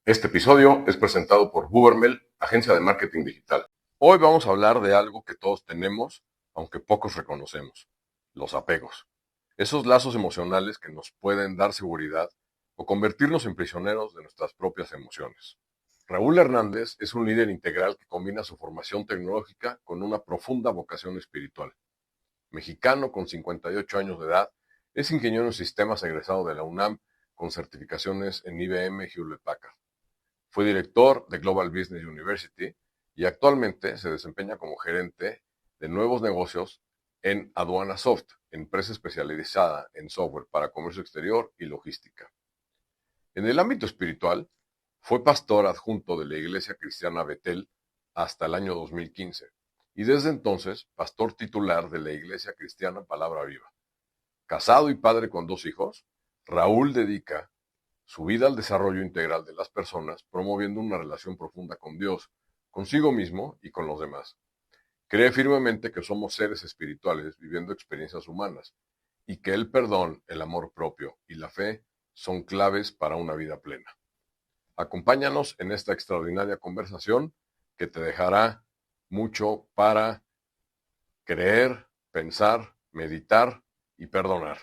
Este episodio es presentado por Bubermel, agencia de marketing digital. Hoy vamos a hablar de algo que todos tenemos, aunque pocos reconocemos: los apegos. Esos lazos emocionales que nos pueden dar seguridad o convertirnos en prisioneros de nuestras propias emociones. Raúl Hernández es un líder integral que combina su formación tecnológica con una profunda vocación espiritual. Mexicano con 58 años de edad, es ingeniero en sistemas egresado de la UNAM con certificaciones en IBM y Hewlett Packard. Fue director de Global Business University y actualmente se desempeña como gerente de nuevos negocios en Aduana Soft, empresa especializada en software para comercio exterior y logística. En el ámbito espiritual, fue pastor adjunto de la Iglesia Cristiana Betel hasta el año 2015 y desde entonces pastor titular de la Iglesia Cristiana Palabra Viva. Casado y padre con 2 hijos, Raúl dedica su vida al desarrollo integral de las personas, promoviendo una relación profunda con Dios, consigo mismo y con los demás. Cree firmemente que somos seres espirituales viviendo experiencias humanas y que el perdón, el amor propio y la fe son claves para una vida plena. Acompáñanos en esta extraordinaria conversación que te dejará mucho para creer, pensar, meditar y perdonar.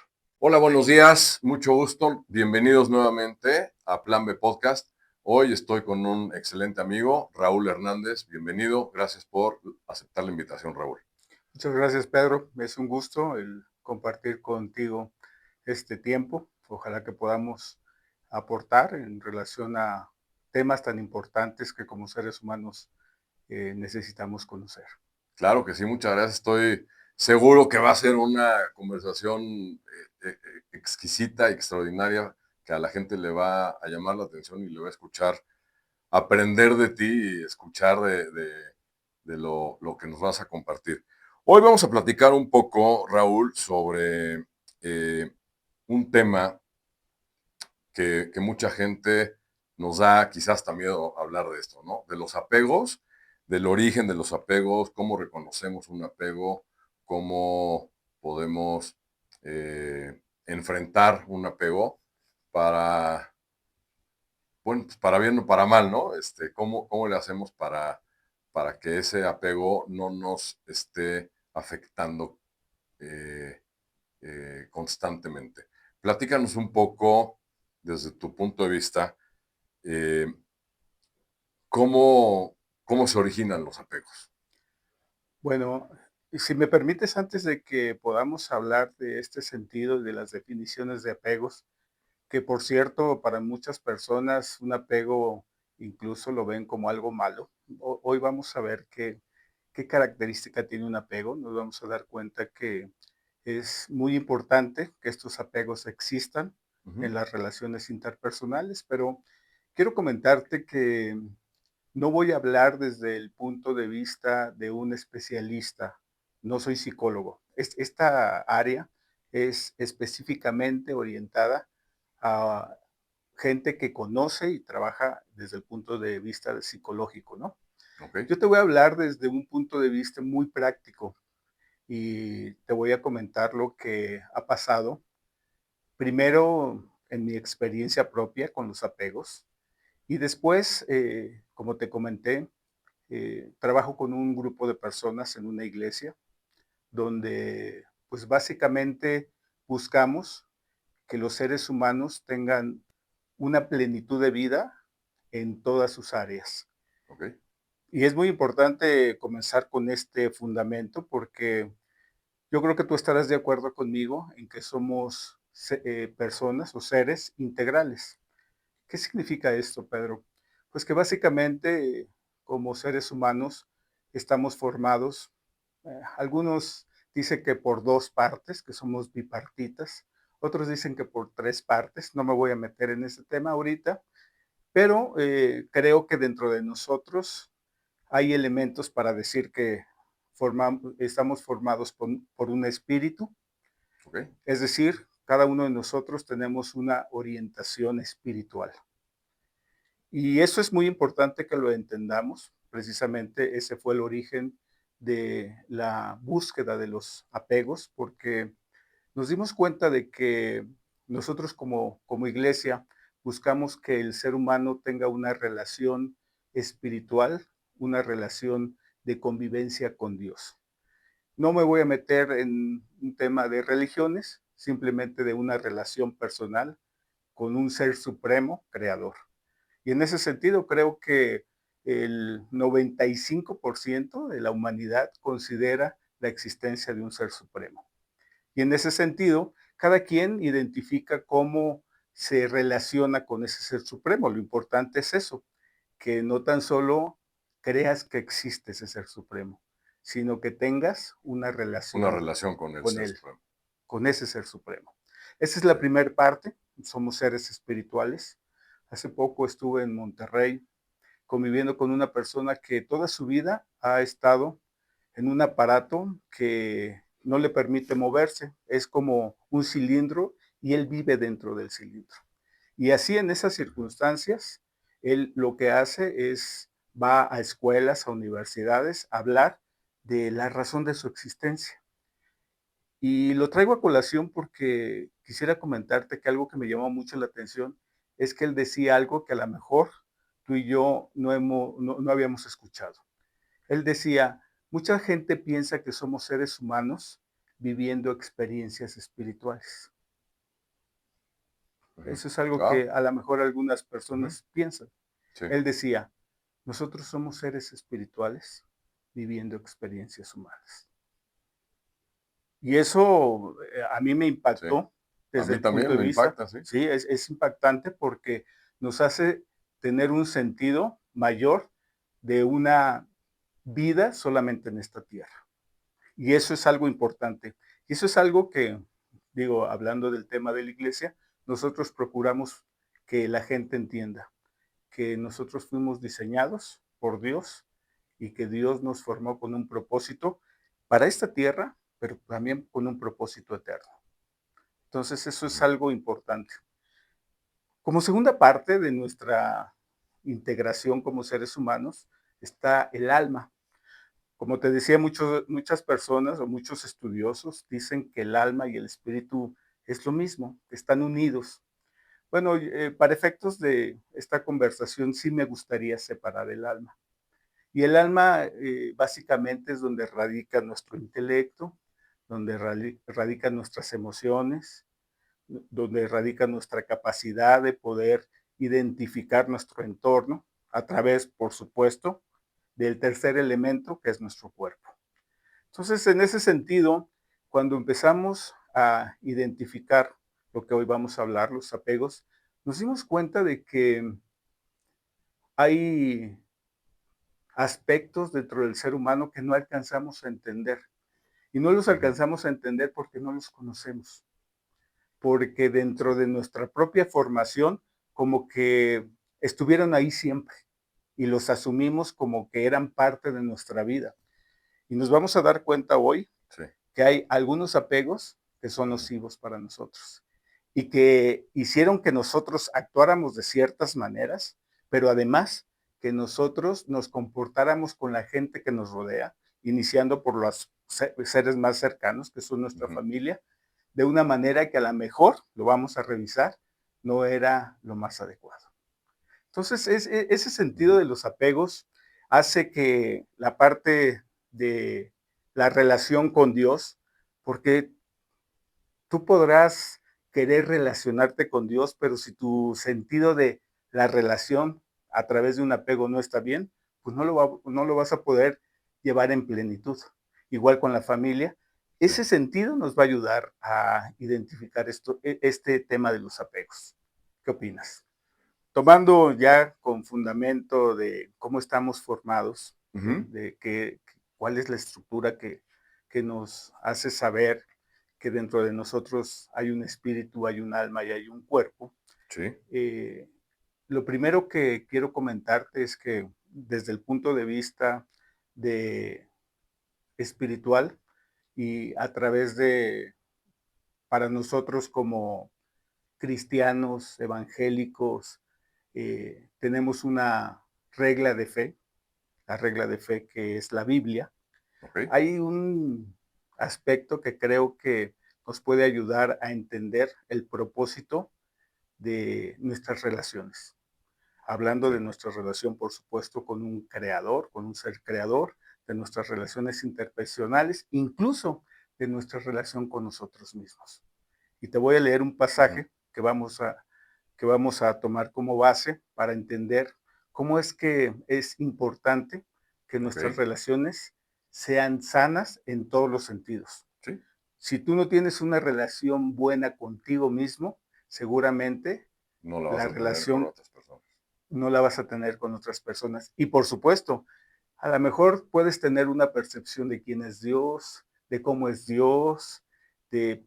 Hola, buenos días, mucho gusto. Bienvenidos nuevamente a Plan B Podcast. Hoy estoy con un excelente amigo, Raúl Hernández. Bienvenido, gracias por aceptar la invitación, Raúl. Muchas gracias, Pedro. Es un gusto el compartir contigo este tiempo. Ojalá que podamos aportar en relación a temas tan importantes que como seres humanos necesitamos conocer. Claro que sí, muchas gracias. Estoy seguro que va a ser una conversación exquisita, extraordinaria, que a la gente le va a llamar la atención y le va a escuchar, aprender de ti y escuchar de lo que nos vas a compartir. Hoy vamos a platicar un poco, Raúl, sobre un tema que mucha gente nos da quizás hasta miedo hablar de esto, ¿no? De los apegos, del origen de los apegos, cómo reconocemos un apego, cómo podemos enfrentar un apego para, bueno, pues para bien o para mal, ¿no? ¿Cómo le hacemos para que ese apego no nos esté afectando eh, constantemente? Platícanos un poco, desde tu punto de vista, eh, cómo se originan los apegos. Bueno, si me permites, antes de que podamos hablar de este sentido y de las definiciones de apegos, que por cierto, para muchas personas un apego incluso lo ven como algo malo. Hoy vamos a ver qué característica tiene un apego. Nos vamos a dar cuenta que es muy importante que estos apegos existan Ujú. en las relaciones interpersonales, pero quiero comentarte que no voy a hablar desde el punto de vista de un especialista. No soy psicólogo. Esta área es específicamente orientada a gente que conoce y trabaja desde el punto de vista psicológico, ¿no? Ok. Yo te voy a hablar desde un punto de vista muy práctico y te voy a comentar lo que ha pasado. Primero, en mi experiencia propia con los apegos y después, como te comenté, trabajo con un grupo de personas en una iglesia donde, pues básicamente buscamos que los seres humanos tengan una plenitud de vida en todas sus áreas. Ok. Y es muy importante comenzar con este fundamento porque yo creo que tú estarás de acuerdo conmigo en que somos personas o seres integrales. ¿Qué significa esto, Pedro? Pues que básicamente como seres humanos estamos formados, algunos dicen que por dos partes, que somos bipartitas, otros dicen que por tres partes, no me voy a meter en ese tema ahorita, pero creo que dentro de nosotros hay elementos para decir que estamos formados por un espíritu, Ok. es decir, cada uno de nosotros tenemos una orientación espiritual. Y eso es muy importante que lo entendamos. Precisamente ese fue el origen de la búsqueda de los apegos, porque nos dimos cuenta de que nosotros como iglesia buscamos que el ser humano tenga una relación espiritual, una relación de convivencia con Dios. No me voy a meter en un tema de religiones, simplemente de una relación personal con un ser supremo creador. Y en ese sentido creo que el 95% de la humanidad considera la existencia de un ser supremo. Y en ese sentido, cada quien identifica cómo se relaciona con ese ser supremo. Lo importante es eso, que no tan solo creas que existe ese ser supremo, sino que tengas una Una relación relación con el con Ser él, Supremo. con ese ser supremo. Esa es Sí. la primera parte, somos seres espirituales. Hace poco estuve en Monterrey conviviendo con una persona que toda su vida ha estado en un aparato que no le permite moverse. Es como un cilindro y él vive dentro del cilindro. Y así en esas circunstancias, él lo que hace es va a escuelas, a universidades, a hablar de la razón de su existencia. Y lo traigo a colación porque quisiera comentarte que algo que me llamó mucho la atención es que él decía algo que a lo mejor tú y yo no habíamos escuchado. Él decía, mucha gente piensa que somos seres humanos viviendo experiencias espirituales. Ujú. Eso es algo Ah, que a lo mejor algunas ujú. personas piensan. Sí, Él decía, nosotros somos seres espirituales viviendo experiencias humanas. Y eso a mí me sí. impactó A desde mí el punto también de me vista, impacta, sí. sí, es impactante porque nos hace tener un sentido mayor de una vida solamente en esta tierra. Y eso es algo importante. Y eso es algo que, digo, hablando del tema de la iglesia, nosotros procuramos que la gente entienda que nosotros fuimos diseñados por Dios y que Dios nos formó con un propósito para esta tierra, pero también con un propósito eterno. Entonces, eso es Ujú. algo importante. Como segunda parte de nuestra integración como seres humanos está el alma. Como te decía, muchas personas o muchos estudiosos dicen que el alma y el espíritu es lo mismo, que están unidos. Bueno, para efectos de esta conversación sí me gustaría separar el alma. Y el alma básicamente es donde radica nuestro intelecto, donde radican nuestras emociones, donde radica nuestra capacidad de poder identificar nuestro entorno a través, por supuesto, del tercer elemento que es nuestro cuerpo. Entonces, en ese sentido, cuando empezamos a identificar lo que hoy vamos a hablar, los apegos, nos dimos cuenta de que hay aspectos dentro del ser humano que no alcanzamos a entender. Y no los Ujú. alcanzamos a entender porque no los conocemos, porque Sí. dentro de nuestra propia formación, como que estuvieron ahí siempre y los asumimos como que eran parte de nuestra vida. Y nos vamos a dar cuenta hoy Sí. que hay algunos apegos que son Ujú. nocivos para nosotros y que hicieron que nosotros actuáramos de ciertas maneras, pero además que nosotros nos comportáramos con la gente que nos rodea, iniciando por los seres más cercanos, que son nuestra Ujú. familia, de una manera que a lo mejor, lo vamos a revisar, no era lo más adecuado. Entonces, ese sentido Ujú. de los apegos hace que la parte de la relación con Dios, porque tú podrás querer relacionarte con Dios, pero si tu sentido de la relación a través de un apego no está bien, pues no lo vas a poder llevar en plenitud. Igual con la familia, Sí. ese sentido nos va a ayudar a identificar este tema de los apegos. ¿Qué opinas? Tomando ya con fundamento de cómo estamos formados, Ujú. cuál es la estructura que nos hace saber que dentro de nosotros hay un espíritu, hay un alma y hay un cuerpo. Sí. eh, lo primero que quiero comentarte es que desde el punto de vista de espiritual y a través de, para nosotros como cristianos, evangélicos, tenemos una regla de fe, la regla de fe que es la Biblia. Ok. Hay un aspecto que creo que nos puede ayudar a entender el propósito de nuestras relaciones. Hablando Sí, de nuestra relación, por supuesto, con un creador, con un ser creador, de nuestras relaciones interpersonales, incluso de nuestra relación con nosotros mismos. Y te voy a leer un ujú, pasaje que vamos a tomar como base para entender cómo es que es importante que ok, nuestras relaciones sean sanas en todos los sentidos. sí, Si tú no tienes una relación buena contigo mismo, seguramente no la vas la a tener con relación otras personas. no la vas a tener con otras personas. Y por supuesto, a lo mejor puedes tener una percepción de quién es Dios, de cómo es Dios, de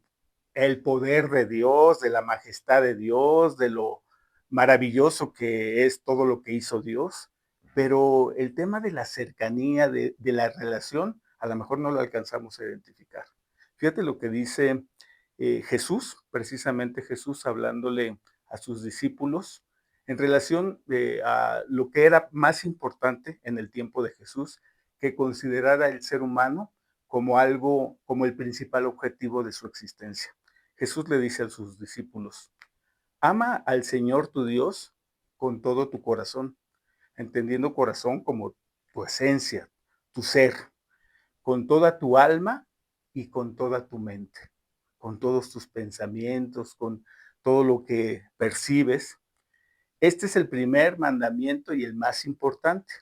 el poder de Dios, de la majestad de Dios, de lo maravilloso que es todo lo que hizo Dios, Ujú, pero el tema de la cercanía, de la relación, a lo mejor no lo alcanzamos a identificar. Fíjate lo que dice Jesús, precisamente Jesús hablándole a sus discípulos en relación a lo que era más importante en el tiempo de Jesús, que considerara el ser humano como algo, como el principal objetivo de su existencia. Jesús le dice a sus discípulos, ama al Señor tu Dios con todo tu corazón, entendiendo corazón como tu esencia, tu ser, con toda tu alma y con toda tu mente, con todos tus pensamientos, con todo lo que percibes. Este es el primer mandamiento y el más importante,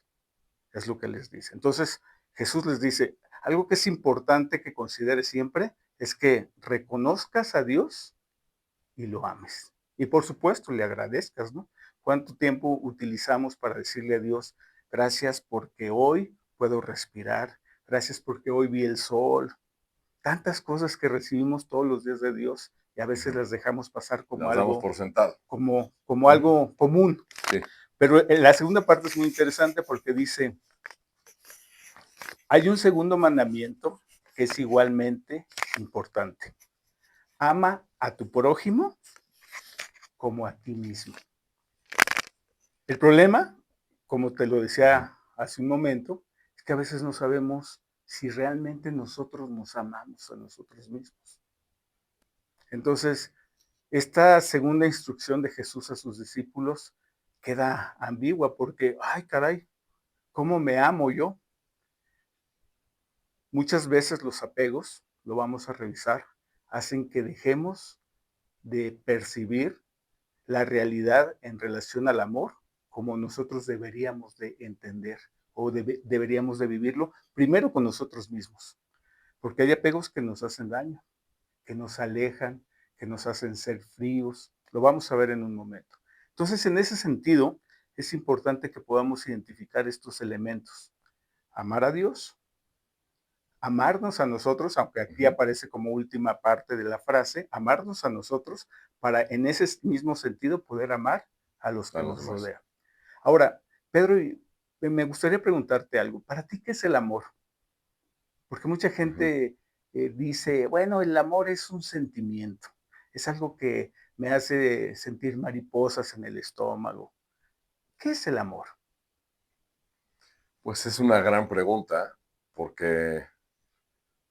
es lo que les dice. Entonces, Jesús les dice, algo que es importante que consideres siempre es que reconozcas a Dios y lo ames. Y por supuesto, le agradezcas, ¿no? ¿Cuánto tiempo utilizamos para decirle a Dios, gracias porque hoy puedo respirar, gracias porque hoy vi el sol? Tantas cosas que recibimos todos los días de Dios y a veces ujú. las dejamos pasar como Las damos algo, por sentado. como Ujú, algo común. sí, Pero la segunda parte es muy interesante porque dice, hay un segundo mandamiento que es igualmente importante. Ama a tu prójimo como a ti mismo. El problema, como te lo ujú, decía hace un momento, es que a veces no sabemos si realmente nosotros nos amamos a nosotros mismos. Entonces, esta segunda instrucción de Jesús a sus discípulos queda ambigua porque, ay caray, ¿cómo me amo yo? Muchas veces los apegos, lo vamos a revisar, hacen que dejemos de percibir la realidad en relación al amor como nosotros deberíamos de entender o deberíamos de vivirlo primero con nosotros mismos, porque hay apegos que nos hacen daño, que nos alejan, que nos hacen ser fríos, lo vamos a ver en un momento. Entonces, en ese sentido, es importante que podamos identificar estos elementos, amar a Dios, amarnos a nosotros, aunque aquí ujú, aparece como última parte de la frase, amarnos a nosotros para en ese mismo sentido poder amar a los a que los nos demás. rodean. Ahora, Pedro, me gustaría preguntarte algo. ¿Para ti qué es el amor? Porque mucha Ujú. gente dice, bueno, el amor es un sentimiento, es algo que me hace sentir mariposas en el estómago. ¿Qué es el amor? Pues es una gran pregunta, porque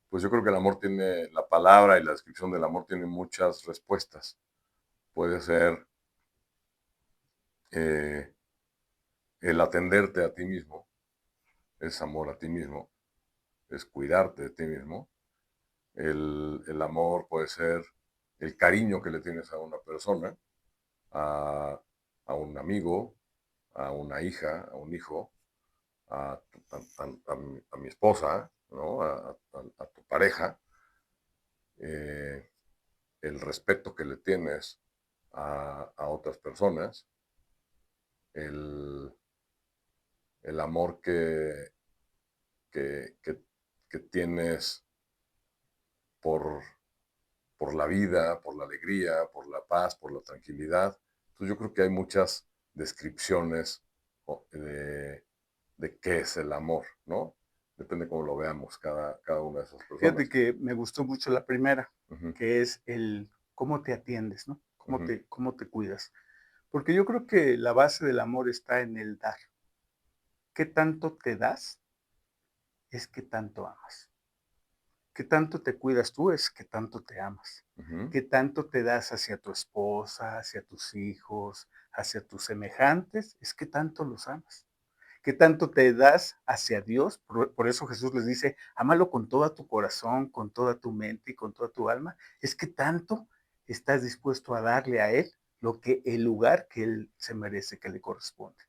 pues yo creo que el amor tiene, la palabra y la descripción del amor tiene muchas respuestas. Puede ser eh, el atenderte a ti mismo, es amor a ti mismo, es cuidarte de ti mismo. El amor puede ser el cariño que le tienes a una persona, a, a un amigo, a una hija, a un hijo, a mi esposa, ¿no? A tu pareja, eh, el respeto que le tienes a otras personas, el, el amor que, que, que tienes por, por la vida, por la alegría, por la paz, por la tranquilidad. Entonces yo creo que hay muchas descripciones de qué es el amor, ¿no? Depende cómo lo veamos cada una de esas Fíjate personas. que me gustó mucho la primera, Ujú, que es el cómo te atiendes, ¿no? ujú. Cómo te cuidas. Porque yo creo que la base del amor está en el dar. ¿Qué tanto te das? Es que tanto amas. ¿Qué tanto te cuidas tú? Es qué tanto te amas. Ujú, ¿Qué tanto te das hacia tu esposa, hacia tus hijos, hacia tus semejantes? Es qué tanto los amas. ¿Qué tanto te das hacia Dios? Por eso Jesús les dice, ámalo con todo tu corazón, con toda tu mente y con toda tu alma. Es que tanto estás dispuesto a darle a Él el lugar que Él se merece, que le corresponde.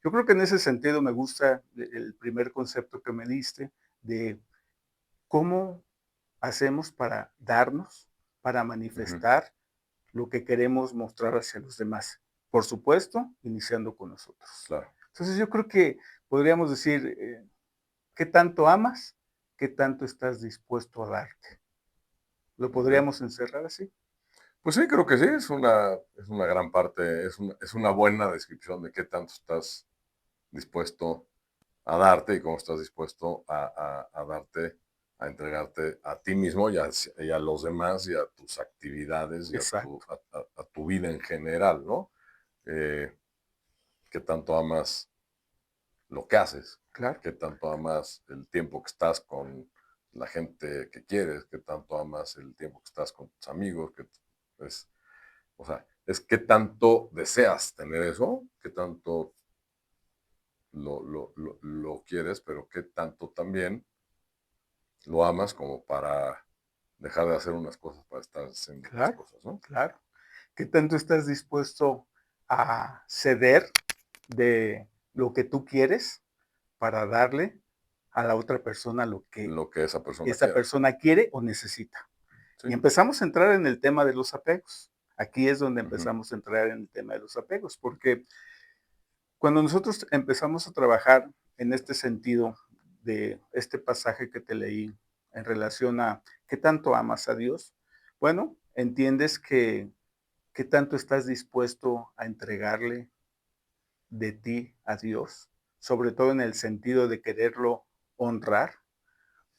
Yo creo que en ese sentido me gusta el primer concepto que me diste de cómo hacemos para darnos, para ujú, manifestar lo que queremos mostrar hacia los demás. Por supuesto, iniciando con nosotros. claro. Entonces yo creo que podríamos decir, ¿qué tanto amas? ¿Qué tanto estás dispuesto a darte? ¿Lo Ok. podríamos encerrar así? Pues sí, creo que sí, es una gran parte, es una buena descripción de qué tanto estás dispuesto a darte y cómo estás dispuesto a darte, a entregarte a ti mismo y a los demás y a tus actividades y Exacto, a tu vida en general, ¿no? Eh, qué tanto amas lo que haces, claro, qué tanto amas el tiempo que estás con la gente que quieres, qué tanto amas el tiempo que estás con tus amigos, es, o sea, es qué tanto deseas tener eso, qué tanto lo quieres, pero qué tanto también lo amas como para dejar de hacer unas cosas para estar haciendo otras claro, cosas, ¿no? claro. ¿Qué tanto estás dispuesto a ceder de lo que tú quieres para darle a la otra persona lo que Lo que esa persona esa quiera. persona quiere o necesita? Y Sí. empezamos a entrar en el tema de los apegos. Aquí es donde Ujú, empezamos a entrar en el tema de los apegos, porque cuando nosotros empezamos a trabajar en este sentido de este pasaje que te leí en relación a qué tanto amas a Dios, bueno, entiendes que qué tanto estás dispuesto a entregarle de ti a Dios, sobre todo en el sentido de quererlo honrar,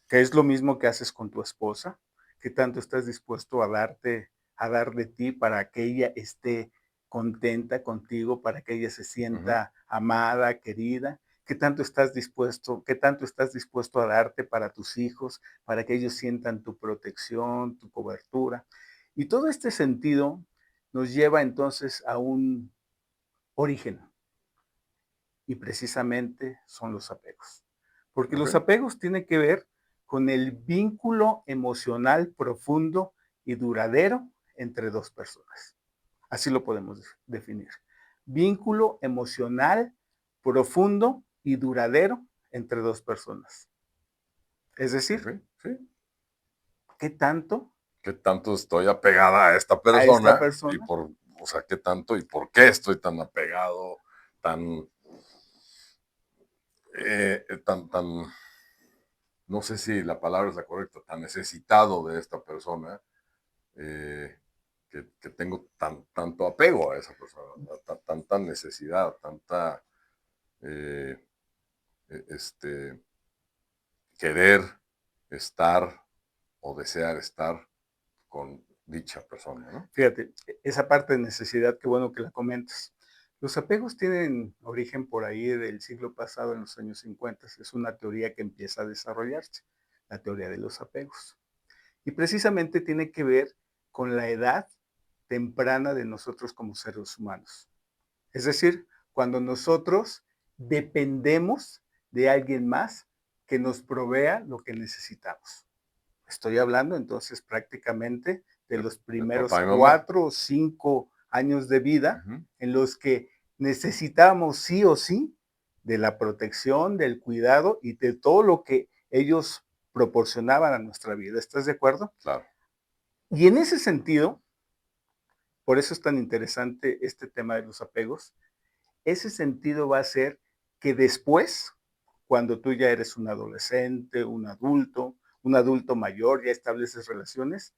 que es lo mismo que haces con tu esposa, qué tanto estás dispuesto a dar de ti para que ella esté contenta contigo, para que ella se ujú, sienta amada, querida, qué tanto estás dispuesto a darte para tus hijos, para que ellos sientan tu protección, tu cobertura. Y todo este sentido nos lleva entonces a un origen, y precisamente son los apegos. Porque ok, los apegos tienen que ver con el vínculo emocional profundo y duradero entre dos personas. Así lo podemos definir. Vínculo emocional profundo y duradero entre dos personas. Es ok, decir, sí. ¿qué tanto ¿Qué tanto estoy apegada a esta a esta persona? Y persona? o sea, ¿qué tanto y por qué estoy tan apegado, tan, tan, no sé si la palabra es la correcta, tan necesitado de esta persona, eh, que tengo tanto apego a esa persona, tanta necesidad, tanta, eh, este, querer estar o desear estar con dicha persona, ¿no? Fíjate, esa parte de necesidad, qué bueno que la comentas. Los apegos tienen origen por ahí del siglo pasado, en los años 50. Es una teoría que empieza a desarrollarse, la teoría de los apegos. Y precisamente tiene que ver con la edad temprana de nosotros como seres humanos. Es decir, cuando nosotros dependemos de alguien más que nos provea lo que necesitamos. Estoy hablando entonces prácticamente de los De primeros papá y mamá. 4 o 5 años de vida Ujú, en los que necesitábamos sí o sí de la protección, del cuidado y de todo lo que ellos proporcionaban a nuestra vida. ¿Estás de acuerdo? claro. Y en ese sentido, por eso es tan interesante este tema de los apegos, ese sentido va a ser que después, cuando tú ya eres un adolescente, un adulto mayor, ya estableces relaciones,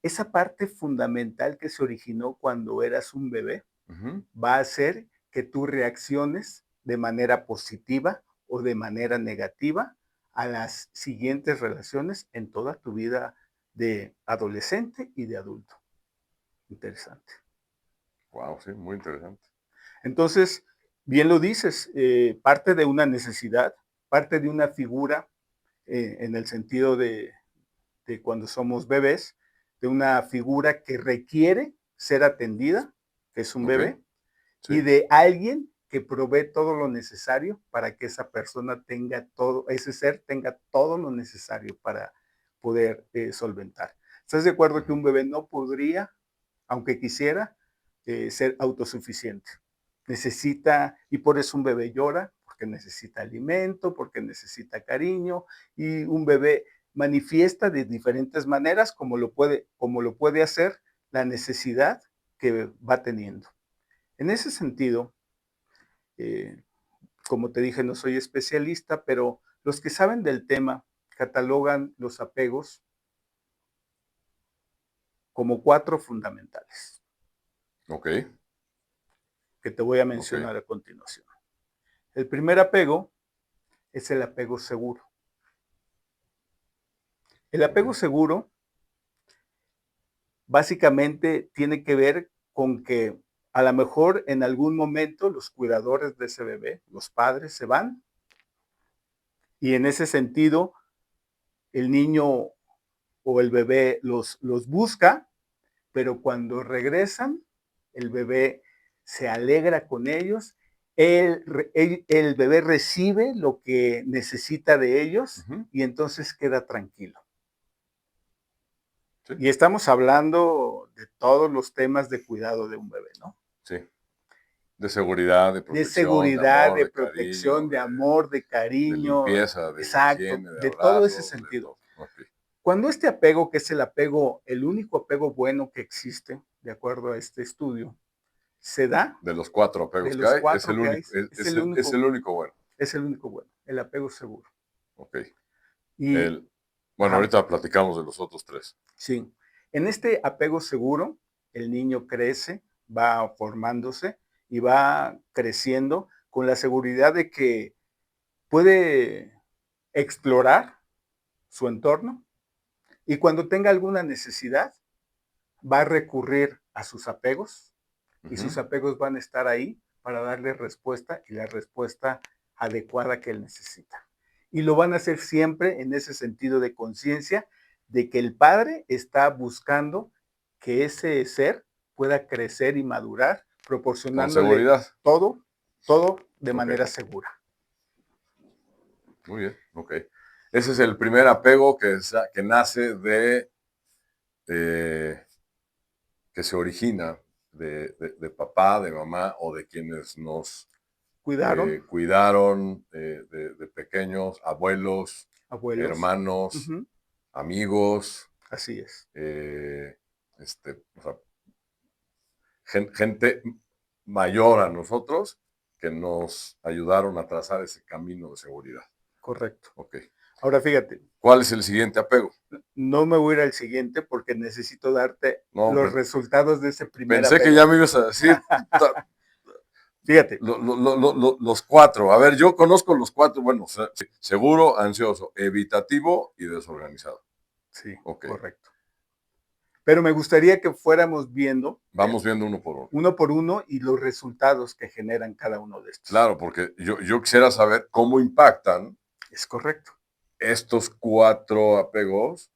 esa parte fundamental que se originó cuando eras un bebé Ujú, va a hacer que tú reacciones de manera positiva o de manera negativa a las siguientes relaciones en toda tu vida de adolescente y de adulto. Interesante. wow, sí, muy interesante. Entonces, bien lo dices, parte de una necesidad, parte de una figura en el sentido de cuando somos bebés, de una figura que requiere ser atendida, que es un Ok, bebé, y sí, de alguien que provee todo lo necesario para que esa persona tenga todo, ese ser tenga todo lo necesario para poder solventar. ¿Estás de acuerdo que ujú, un bebé no podría, aunque quisiera, ser autosuficiente? Necesita, y por eso un bebé llora, porque necesita alimento, porque necesita cariño, y un bebé manifiesta de diferentes maneras como lo puede hacer la necesidad que va teniendo. En ese sentido, eh, como te dije, no soy especialista, pero los que saben del tema catalogan los apegos como cuatro fundamentales, ok, que te voy a ok, mencionar a continuación. El primer apego es el apego seguro. El apego ok, seguro básicamente tiene que ver con que a lo mejor en algún momento los cuidadores de ese bebé, los padres, se van y en ese sentido el niño o el bebé los busca, pero cuando regresan, el bebé se alegra con ellos, el bebé recibe lo que necesita de ellos ujú, y entonces queda tranquilo. sí, Y estamos hablando de todos los temas de cuidado de un bebé, ¿no? sí, de seguridad, de De protección, de seguridad, amor, de de cariño, protección, de amor, de de cariño, limpieza, de exacto, higiene, de de todo ese abrazos, de sentido. todo. Ok. Cuando este apego, que es el apego, el único apego bueno que existe, de acuerdo a este estudio, se da De los cuatro de apegos que los hay, es cuatro el que hay, único, es el único bueno. es el único bueno, el apego seguro. Ok. Y, El, bueno, ajá, ahorita platicamos de los otros tres. sí, en este apego seguro, el niño crece, va formándose y va creciendo con la seguridad de que puede explorar su entorno y cuando tenga alguna necesidad, va a recurrir a sus apegos y sus Ujú, apegos van a estar ahí para darle respuesta y la respuesta adecuada que él necesita. Y lo van a hacer siempre en ese sentido de conciencia de que el padre está buscando que ese ser pueda crecer y madurar, con proporcionándole seguridad. todo, todo de Ok, manera segura. muy bien, ok. Ese es el primer apego que nace eh, que se origina de papá, de mamá o de quienes nos Cuidaron, cuidaron de pequeños, abuelos, abuelos. hermanos, Ujú, amigos, así es, eh, o sea, gente mayor a nosotros que nos ayudaron a trazar ese camino de seguridad. correcto. Ok. Ahora fíjate, ¿Cuál es el siguiente apego? no me voy a ir al siguiente porque necesito darte No, los resultados de ese primer pensé que apego. ya me ibas a decir Fíjate, los cuatro. A ver, yo conozco los cuatro. Bueno, seguro, ansioso, evitativo y desorganizado. sí, Ok. correcto. Pero me gustaría que fuéramos viendo Vamos viendo uno por uno. uno por uno y los resultados que generan cada uno de estos. Claro, porque yo quisiera saber cómo impactan Es correcto. estos cuatro apegos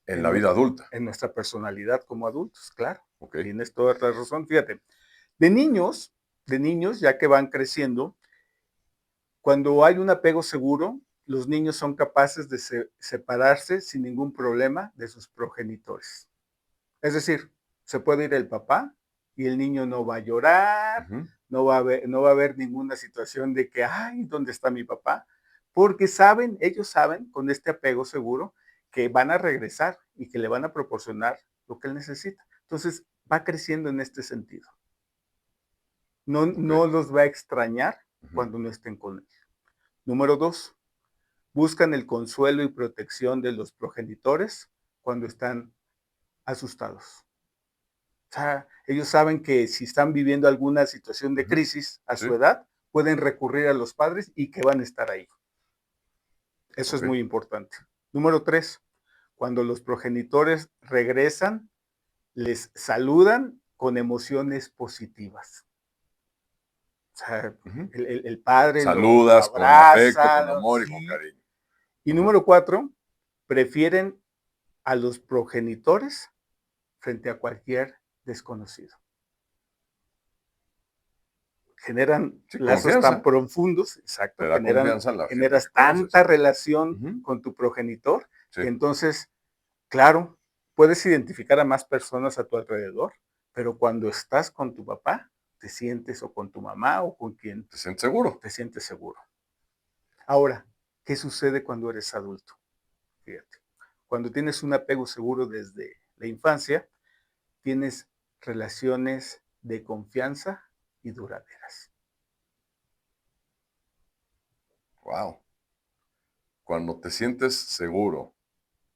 en En la vida nuestra, adulta. en nuestra personalidad como adultos, claro. Ok. Tienes toda la razón. Fíjate, de niños, de niños, ya que van creciendo, cuando hay un apego seguro, los niños son capaces de separarse sin ningún problema de sus progenitores. Es decir, se puede ir el papá y el niño no va a llorar, Ujú, no va a haber ninguna situación de que, ay, ¿dónde está mi papá? Porque saben, ellos saben con este apego seguro que van a regresar y que le van a proporcionar lo que él necesita. Entonces, va creciendo en este sentido. No, ok. no los va a extrañar Ujú, cuando no estén con él. Número dos, buscan el consuelo y protección de los progenitores cuando están asustados. O sea, ellos saben que si están viviendo alguna situación de ujú, crisis a sí, su edad, pueden recurrir a los padres y que van a estar ahí. Eso es ok. muy importante. Número tres, cuando los progenitores regresan, les saludan con emociones positivas. O sea, Ujú. el padre lo Saludas con afecto, con abraza, amor y con sí. cariño. Y Ujú, número cuatro, prefieren a los progenitores frente a cualquier desconocido. Generan Sí, lazos tan confianza. profundos, Te exacto, da confianza la gente que generas conoces. tanta relación Ujú. con tu progenitor Sí, que entonces, claro, puedes identificar a más personas a tu alrededor, pero cuando estás con tu papá, te sientes o con tu mamá o con quien te sientes seguro. te sientes seguro. Ahora, ¿qué sucede cuando eres adulto? Fíjate, cuando tienes un apego seguro desde la infancia, tienes relaciones de confianza y duraderas. Wow. Cuando te sientes seguro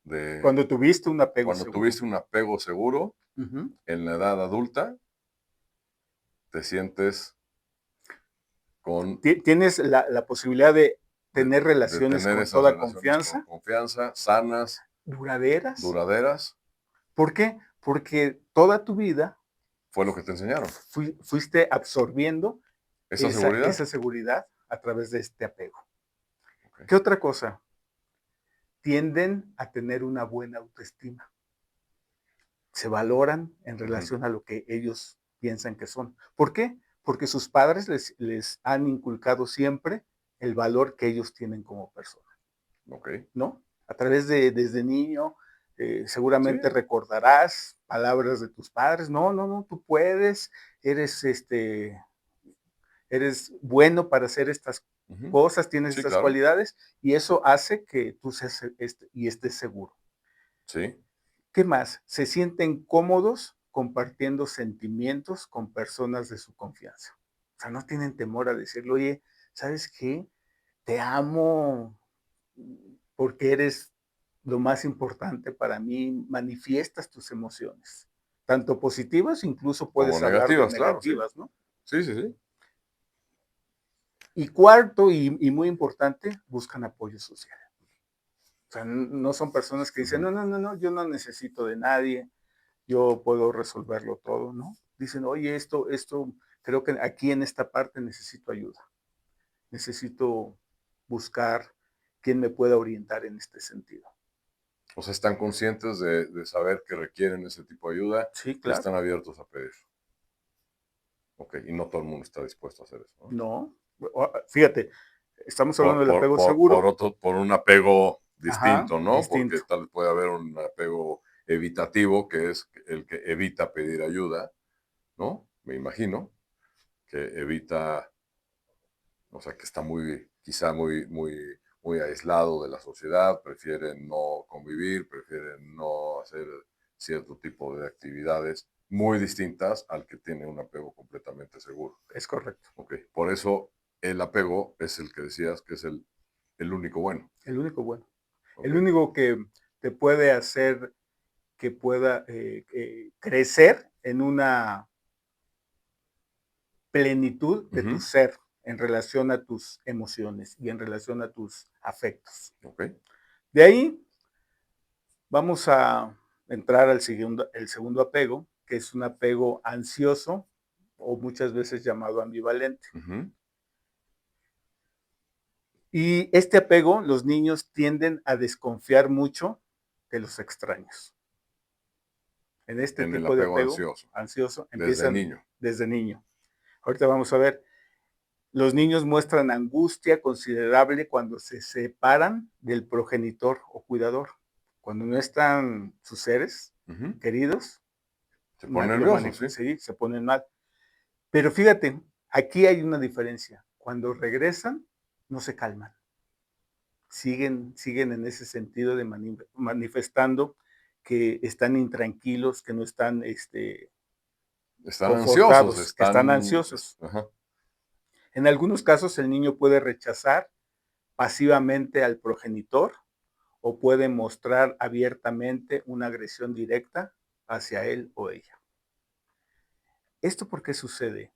de Cuando tuviste un apego cuando seguro. tuviste un apego seguro Ujú. en la edad adulta, te sientes con Tienes la posibilidad de tener de relaciones tener con esas toda relaciones con confianza, confianza, sanas, duraderas. duraderas. ¿Por qué? Porque toda tu vida Fue lo que te enseñaron. fuiste absorbiendo Esa seguridad. esa seguridad a través de este apego. Ok. ¿Qué otra cosa? Tienden a tener una buena autoestima. Se valoran en Ujú. relación a lo que ellos piensan que son. ¿Por qué? Porque sus padres les han inculcado siempre el valor que ellos tienen como personas, Ok. ¿no? A través de desde niño, Sí. seguramente recordarás palabras de tus padres, no, no, no, tú puedes, eres eres bueno para hacer estas Ujú. cosas, tienes Sí, estas claro. cualidades y eso hace que tú seas y estés seguro. Sí. ¿Qué más? Se sienten cómodos compartiendo sentimientos con personas de su confianza. O sea, no tienen temor a decirle, oye, ¿sabes qué? Te amo porque eres lo más importante para mí, manifiestas tus emociones, tanto positivas, incluso Como puedes hablar de negativas, claro, sí. negativas, ¿no? Sí, sí, sí. Y cuarto, y muy importante, buscan apoyo social. O sea, no son personas que dicen, Ujú. no, no, no, no, yo no necesito de nadie, yo puedo resolverlo todo, ¿no? Dicen, oye, esto, creo que aquí en esta parte necesito ayuda, necesito buscar quién me pueda orientar en este sentido. O sea, están conscientes de saber que requieren ese tipo de ayuda Sí, y claro, están abiertos a pedir. Ok, y no todo el mundo está dispuesto a hacer eso, ¿no? no. Fíjate, estamos hablando del apego seguro, Por un apego ajá, distinto, ¿no? Porque distinto, tal vez puede haber un apego evitativo, que es el que evita pedir ayuda, ¿no? Me imagino, que evita, o sea, que está quizá muy aislado de la sociedad, prefiere no convivir, prefiere no hacer cierto tipo de actividades muy distintas al que tiene un apego completamente seguro. es correcto. Ok, por eso el apego es el que decías que es el único bueno. El único bueno. Ok. El único que te puede hacer que pueda crecer en una plenitud de tu Ujú. ser en relación a tus emociones y en relación a tus afectos. Ok. De ahí vamos a entrar al el segundo apego, que es un apego ansioso o muchas veces llamado ambivalente. Ujú. Y este apego, los niños tienden a desconfiar mucho de los extraños. En este En el tipo de apego apego ansioso, ansioso desde empiezan niño. desde niño. Ahorita vamos a ver, los niños muestran angustia considerable cuando se separan del progenitor o cuidador. Cuando no están sus seres Ujú. queridos, Se pone nervioso, sí. sí, se ponen mal. Pero fíjate, aquí hay una diferencia. Cuando regresan, no se calman. Siguen en ese sentido de manifestando que están intranquilos, que no están Están ansiosos, confortados, que están ansiosos. ajá. En algunos casos, el niño puede rechazar pasivamente al progenitor o puede mostrar abiertamente una agresión directa hacia él o ella. ¿Esto por qué sucede?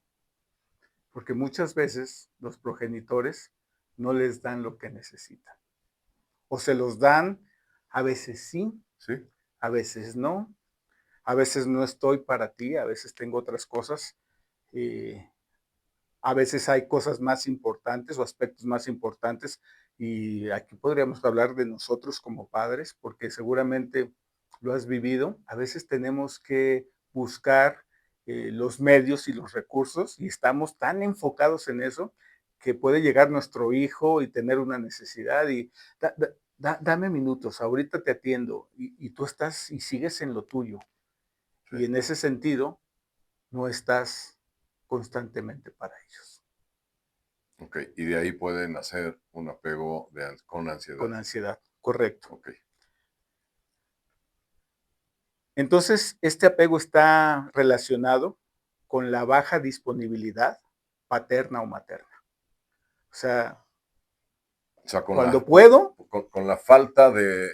Porque muchas veces los progenitores no les dan lo que necesitan. O se los dan, a veces sí, Sí. a veces no. A veces no estoy para ti, a veces tengo otras cosas. eh, a veces hay cosas más importantes o aspectos más importantes y aquí podríamos hablar de nosotros como padres, porque seguramente lo has vivido, a veces tenemos que buscar los medios y los recursos y estamos tan enfocados en eso que puede llegar nuestro hijo y tener una necesidad y dame minutos, ahorita te atiendo y tú estás y sigues en lo tuyo. Sí. Y en ese sentido, no estás constantemente para ellos. Ok, y de ahí puede nacer un apego con Con ansiedad. ansiedad, correcto. Ok, Entonces, este apego está relacionado con la baja disponibilidad paterna o materna. O sea, o sea, cuando puedo con la falta de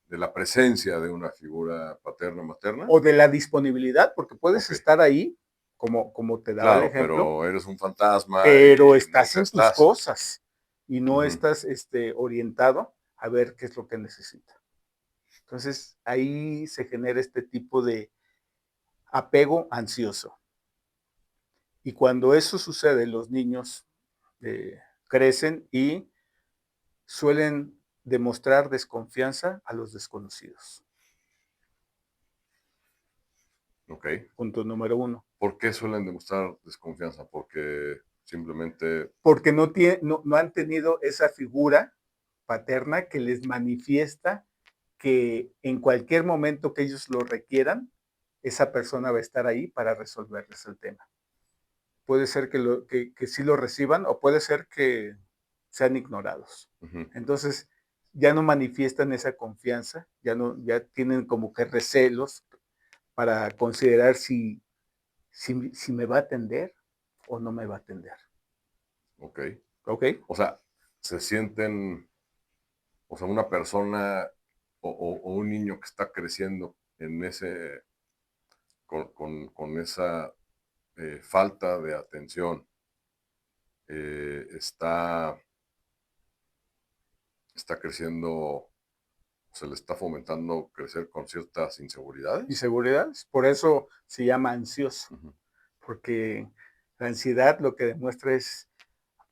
la presencia de una figura paterna o materna. o de la disponibilidad, porque puedes Ok, estar ahí, como te daba el claro, ejemplo, pero eres un fantasma pero y estás nunca en tus estás. cosas y no Ujú. estás orientado a ver qué es lo que necesita. Entonces, ahí se genera este tipo de apego ansioso. Y cuando eso sucede, los niños crecen y suelen demostrar desconfianza a los desconocidos. Ok. Punto número uno. ¿Por qué suelen demostrar desconfianza? Porque simplemente, Porque no han tenido esa figura paterna que les manifiesta que en cualquier momento que ellos lo requieran, esa persona va a estar ahí para resolverles el tema. Puede ser que sí lo reciban o puede ser que sean ignorados. ujú, Entonces, ya no manifiestan esa confianza, ya tienen como que recelos para considerar si me va a atender o no me va a atender. ok. ¿Ok? O sea, se sienten, o sea, una persona o un niño que está creciendo en con esa falta de atención, está creciendo, se le está fomentando crecer con ciertas inseguridades. Inseguridades. Por eso se llama ansioso, Ujú. porque la ansiedad lo que demuestra es,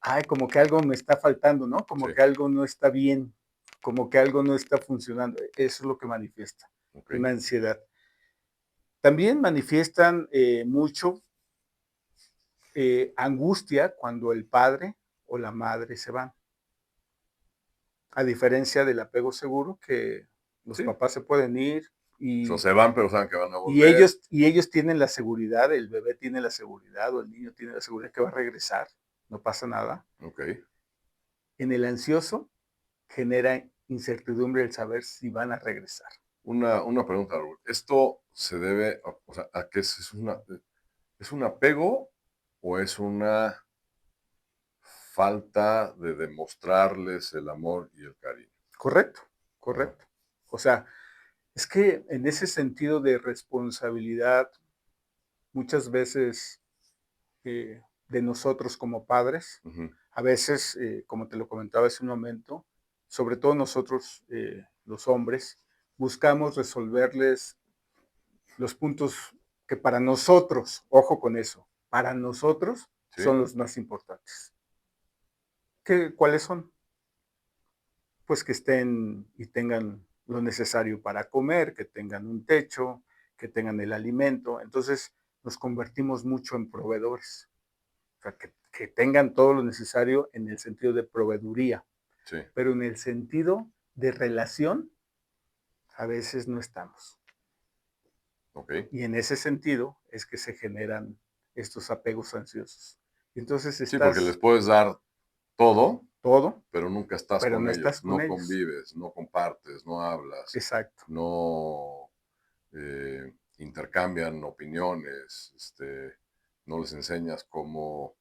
ay, como que algo me está faltando, ¿no? Sí, Como que algo no está bien, como que algo no está funcionando. Eso es lo que manifiesta, ok. una ansiedad. También manifiestan mucho angustia cuando el padre o la madre se van. A diferencia del apego seguro, que los Sí, papás se pueden ir o sea, y, se van, pero saben que van a y, volver. ellos, y ellos tienen la seguridad, el bebé tiene la seguridad o el niño tiene la seguridad que va a regresar, no pasa nada. Ok. En el ansioso genera incertidumbre el saber si van a regresar. Una pregunta, Raúl. ¿Esto se debe, o sea, a qué es un apego o es una falta de demostrarles el amor y el cariño? Correcto, Ajá. correcto. O sea, es que en ese sentido de responsabilidad, muchas veces de nosotros como padres, Ujú. a veces, como te lo comentaba hace un momento, sobre todo nosotros, los hombres, buscamos resolverles los puntos que para nosotros, ojo con eso, para nosotros Sí, son los más importantes. ¿Cuáles son? Pues que estén y tengan lo necesario para comer, que tengan un techo, que tengan el alimento. Entonces nos convertimos mucho en proveedores. O sea, que tengan todo lo necesario en el sentido de proveeduría, sí, pero en el sentido de relación, a veces no estamos. ok. Y en ese sentido es que se generan estos apegos ansiosos. Entonces Sí, porque les estás puedes dar todo, todo, pero nunca estás pero con no ellos, estás con no ellos. convives, no compartes, no hablas, Exacto, no intercambian opiniones, no les enseñas cómo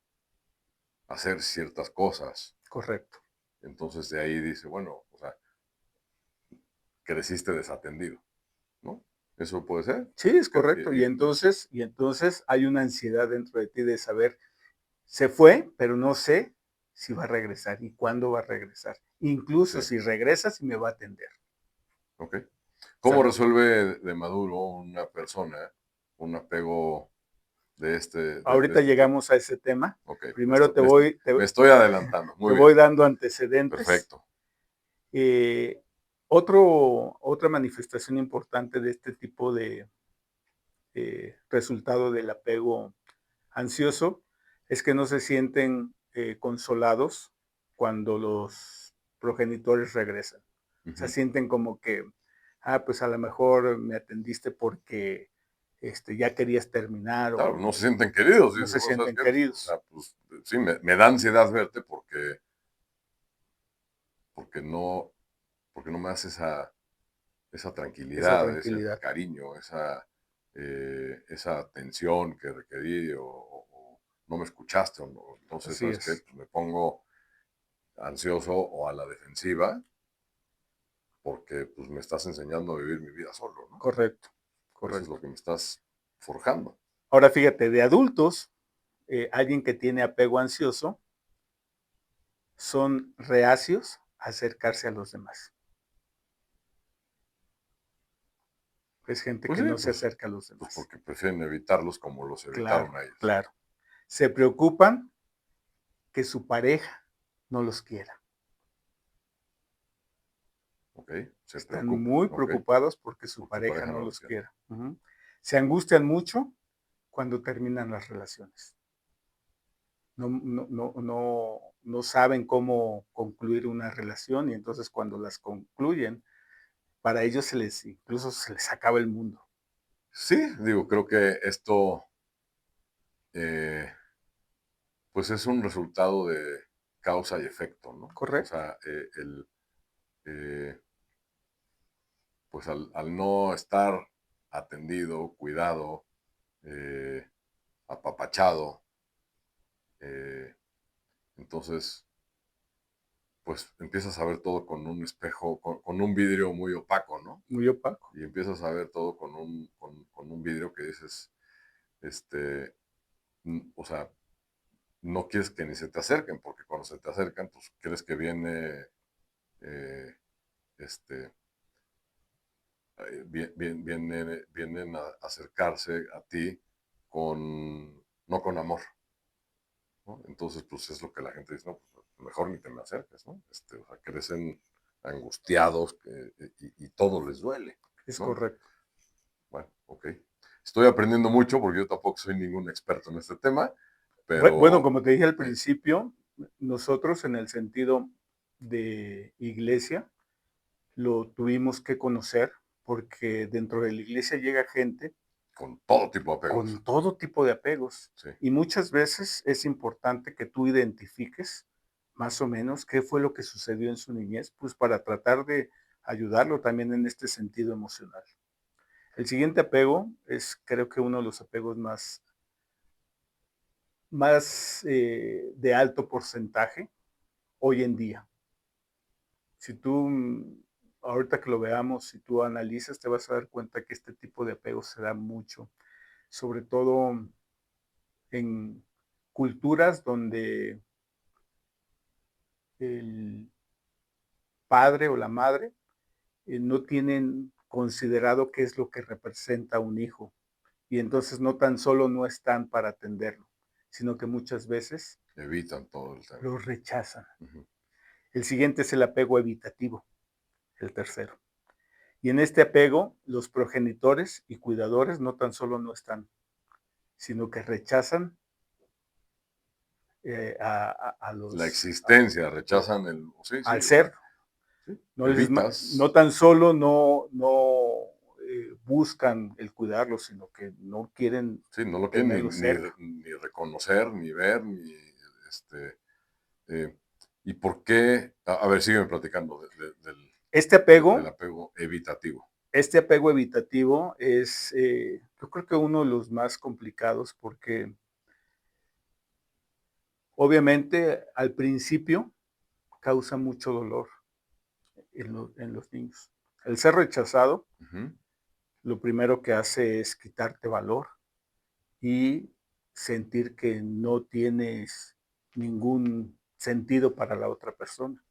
hacer ciertas cosas. correcto. Entonces de ahí dice, bueno, o sea, creciste desatendido, ¿no? Eso puede ser. Sí, es Que- correcto. Y entonces hay una ansiedad dentro de ti de saber, se fue, pero no sé si va a regresar y cuándo va a regresar. sí, Incluso si regresa, si me va a atender. ok. ¿Cómo ¿Sabes? resuelve de maduro una persona un apego de Ahorita este tipo? llegamos a ese tema. Ok, Primero me estoy adelantando. te Muy bien, voy dando antecedentes. perfecto. Eh, Otra manifestación importante de este tipo de resultado del apego ansioso es que no se sienten consolados cuando los progenitores regresan. O sea, Ujú. sienten como que, pues a lo mejor me atendiste porque ya querías terminar Claro, o no se sienten queridos. no Dicen, se bueno, ¿sabes sienten qué? Pues, o queridos. sea, pues sí, me da ansiedad verte porque no, porque no me das esa Esa tranquilidad, ese tranquilidad. cariño, esa atención que requerí o no me escuchaste. O no. Entonces, Así ¿sabes qué? es. Pues me pongo ansioso o a la defensiva porque pues, me estás enseñando a vivir mi vida solo, ¿no? Correcto, Eso es correcto. lo que me estás forjando. Ahora fíjate, de adultos, alguien que tiene apego ansioso son reacios a acercarse a los demás. Es gente Pues que sí, no se acerca a los pues demás. porque prefieren evitarlos como los Claro, evitaron a ellos. claro. Se preocupan que su pareja no los quiera. ¿Ok? Se Están preocupan, muy ¿ok? preocupados porque su Porque tu pareja pareja no no los los quiere. quiera. Ujú. Se angustian mucho cuando terminan las relaciones. No saben cómo concluir una relación y entonces cuando las concluyen, para ellos incluso se les acaba el mundo. Sí, digo, creo que esto eh, pues es un resultado de causa y efecto, ¿no? O Correcto. sea, eh, pues al no estar atendido, cuidado, eh, apapachado, eh, entonces pues empiezas a ver todo con un espejo, con un vidrio muy opaco, ¿no? Muy opaco. Y empiezas a ver todo con un vidrio que dices, este, o sea, no quieres que ni se te acerquen, porque cuando se te acercan, pues crees que viene, eh, este, vienen a acercarse a ti no con amor, ¿no? Entonces, pues es lo que la gente dice, no, pues mejor ni te me acerques, ¿no? O sea, crecen angustiados y todo les duele, Es ¿no? correcto. Bueno, ok. Estoy aprendiendo mucho porque yo tampoco soy ningún experto en este tema, Bueno, pero como te dije al eh, principio, nosotros en el sentido de iglesia lo tuvimos que conocer porque dentro de la iglesia llega gente con todo tipo de apegos, con todo tipo de apegos sí. y muchas veces es importante que tú identifiques más o menos qué fue lo que sucedió en su niñez, pues para tratar de ayudarlo también en este sentido emocional. El siguiente apego es creo que uno de los apegos más de alto porcentaje hoy en día. Si tú, ahorita que lo veamos, si tú analizas, te vas a dar cuenta que este tipo de apego se da mucho, sobre todo en culturas donde el padre o la madre no tienen considerado qué es lo que representa un hijo y entonces no tan solo no están para atenderlo, sino que muchas veces Evitan todo el tema. lo rechazan. Ujú. El siguiente es el apego evitativo, el tercero. Y en este apego, los progenitores y cuidadores no tan solo no están, sino que rechazan a La los, existencia, rechazan sí, sí, al o sea, ser. sí, No evitas, tan solo no buscan el cuidarlo, sino que no quieren sí, no lo quieren tenerlo cerca. ni reconocer, ni ver, este, eh, ¿y por qué? A ver, sígueme platicando Este del apego, apego evitativo. este apego evitativo es, yo creo que uno de los más complicados porque obviamente al principio causa mucho dolor en los niños. El ser rechazado, Ujú. lo primero que hace es quitarte valor y sentir que no tienes ningún sentido para la otra persona.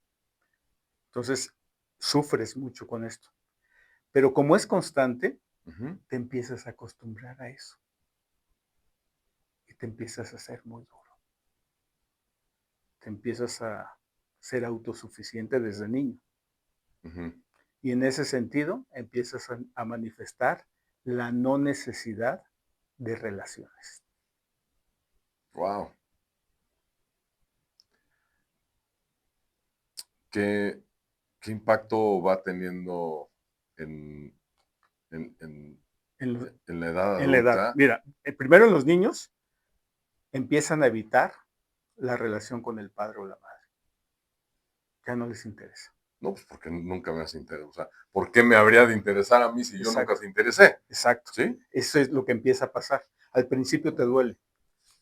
Entonces, sufres mucho con esto. Pero como es constante, Ujú. te empiezas a acostumbrar a eso y te empiezas a ser muy duro. Te empiezas a ser autosuficiente desde niño. Ujú. Y en ese sentido empiezas a manifestar la no necesidad de relaciones. Wow. ¿Qué, qué impacto va teniendo en, en, en, En, en la edad en la edad. adulta? Mira, primero los niños empiezan a evitar la relación con el padre o la madre. Ya no les interesa. No, pues porque nunca me has interesado. O sea, ¿por qué me habría de interesar a mí si yo nunca Exacto, te interesé? exacto. ¿Sí? Eso es lo que empieza a pasar. Al principio te duele,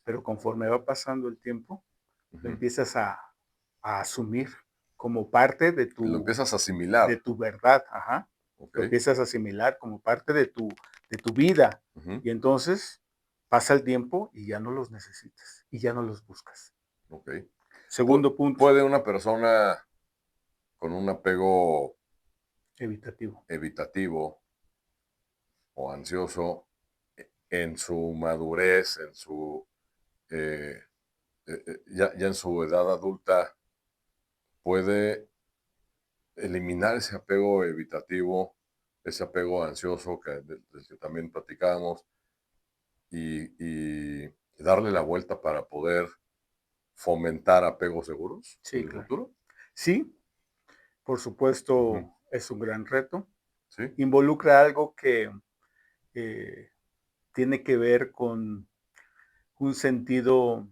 pero conforme va pasando el tiempo, lo Ujú. empiezas a asumir como parte Lo empiezas a asimilar. de tu verdad, ajá. Ok. Lo empiezas a asimilar como parte de tu vida. Ujú. Y entonces pasa el tiempo y ya no los necesitas y ya no los buscas. Ok. Segundo punto, ¿Puede una persona con un apego evitativo. evitativo o ansioso en su madurez, en su eh, ya en su edad adulta, puede eliminar ese apego evitativo, ese apego ansioso del que también platicábamos y darle la vuelta para poder fomentar apegos seguros en Sí, el claro. futuro? Sí, por Ujú. supuesto, es un gran reto. Sí, Involucra algo que eh, tiene que ver con un sentido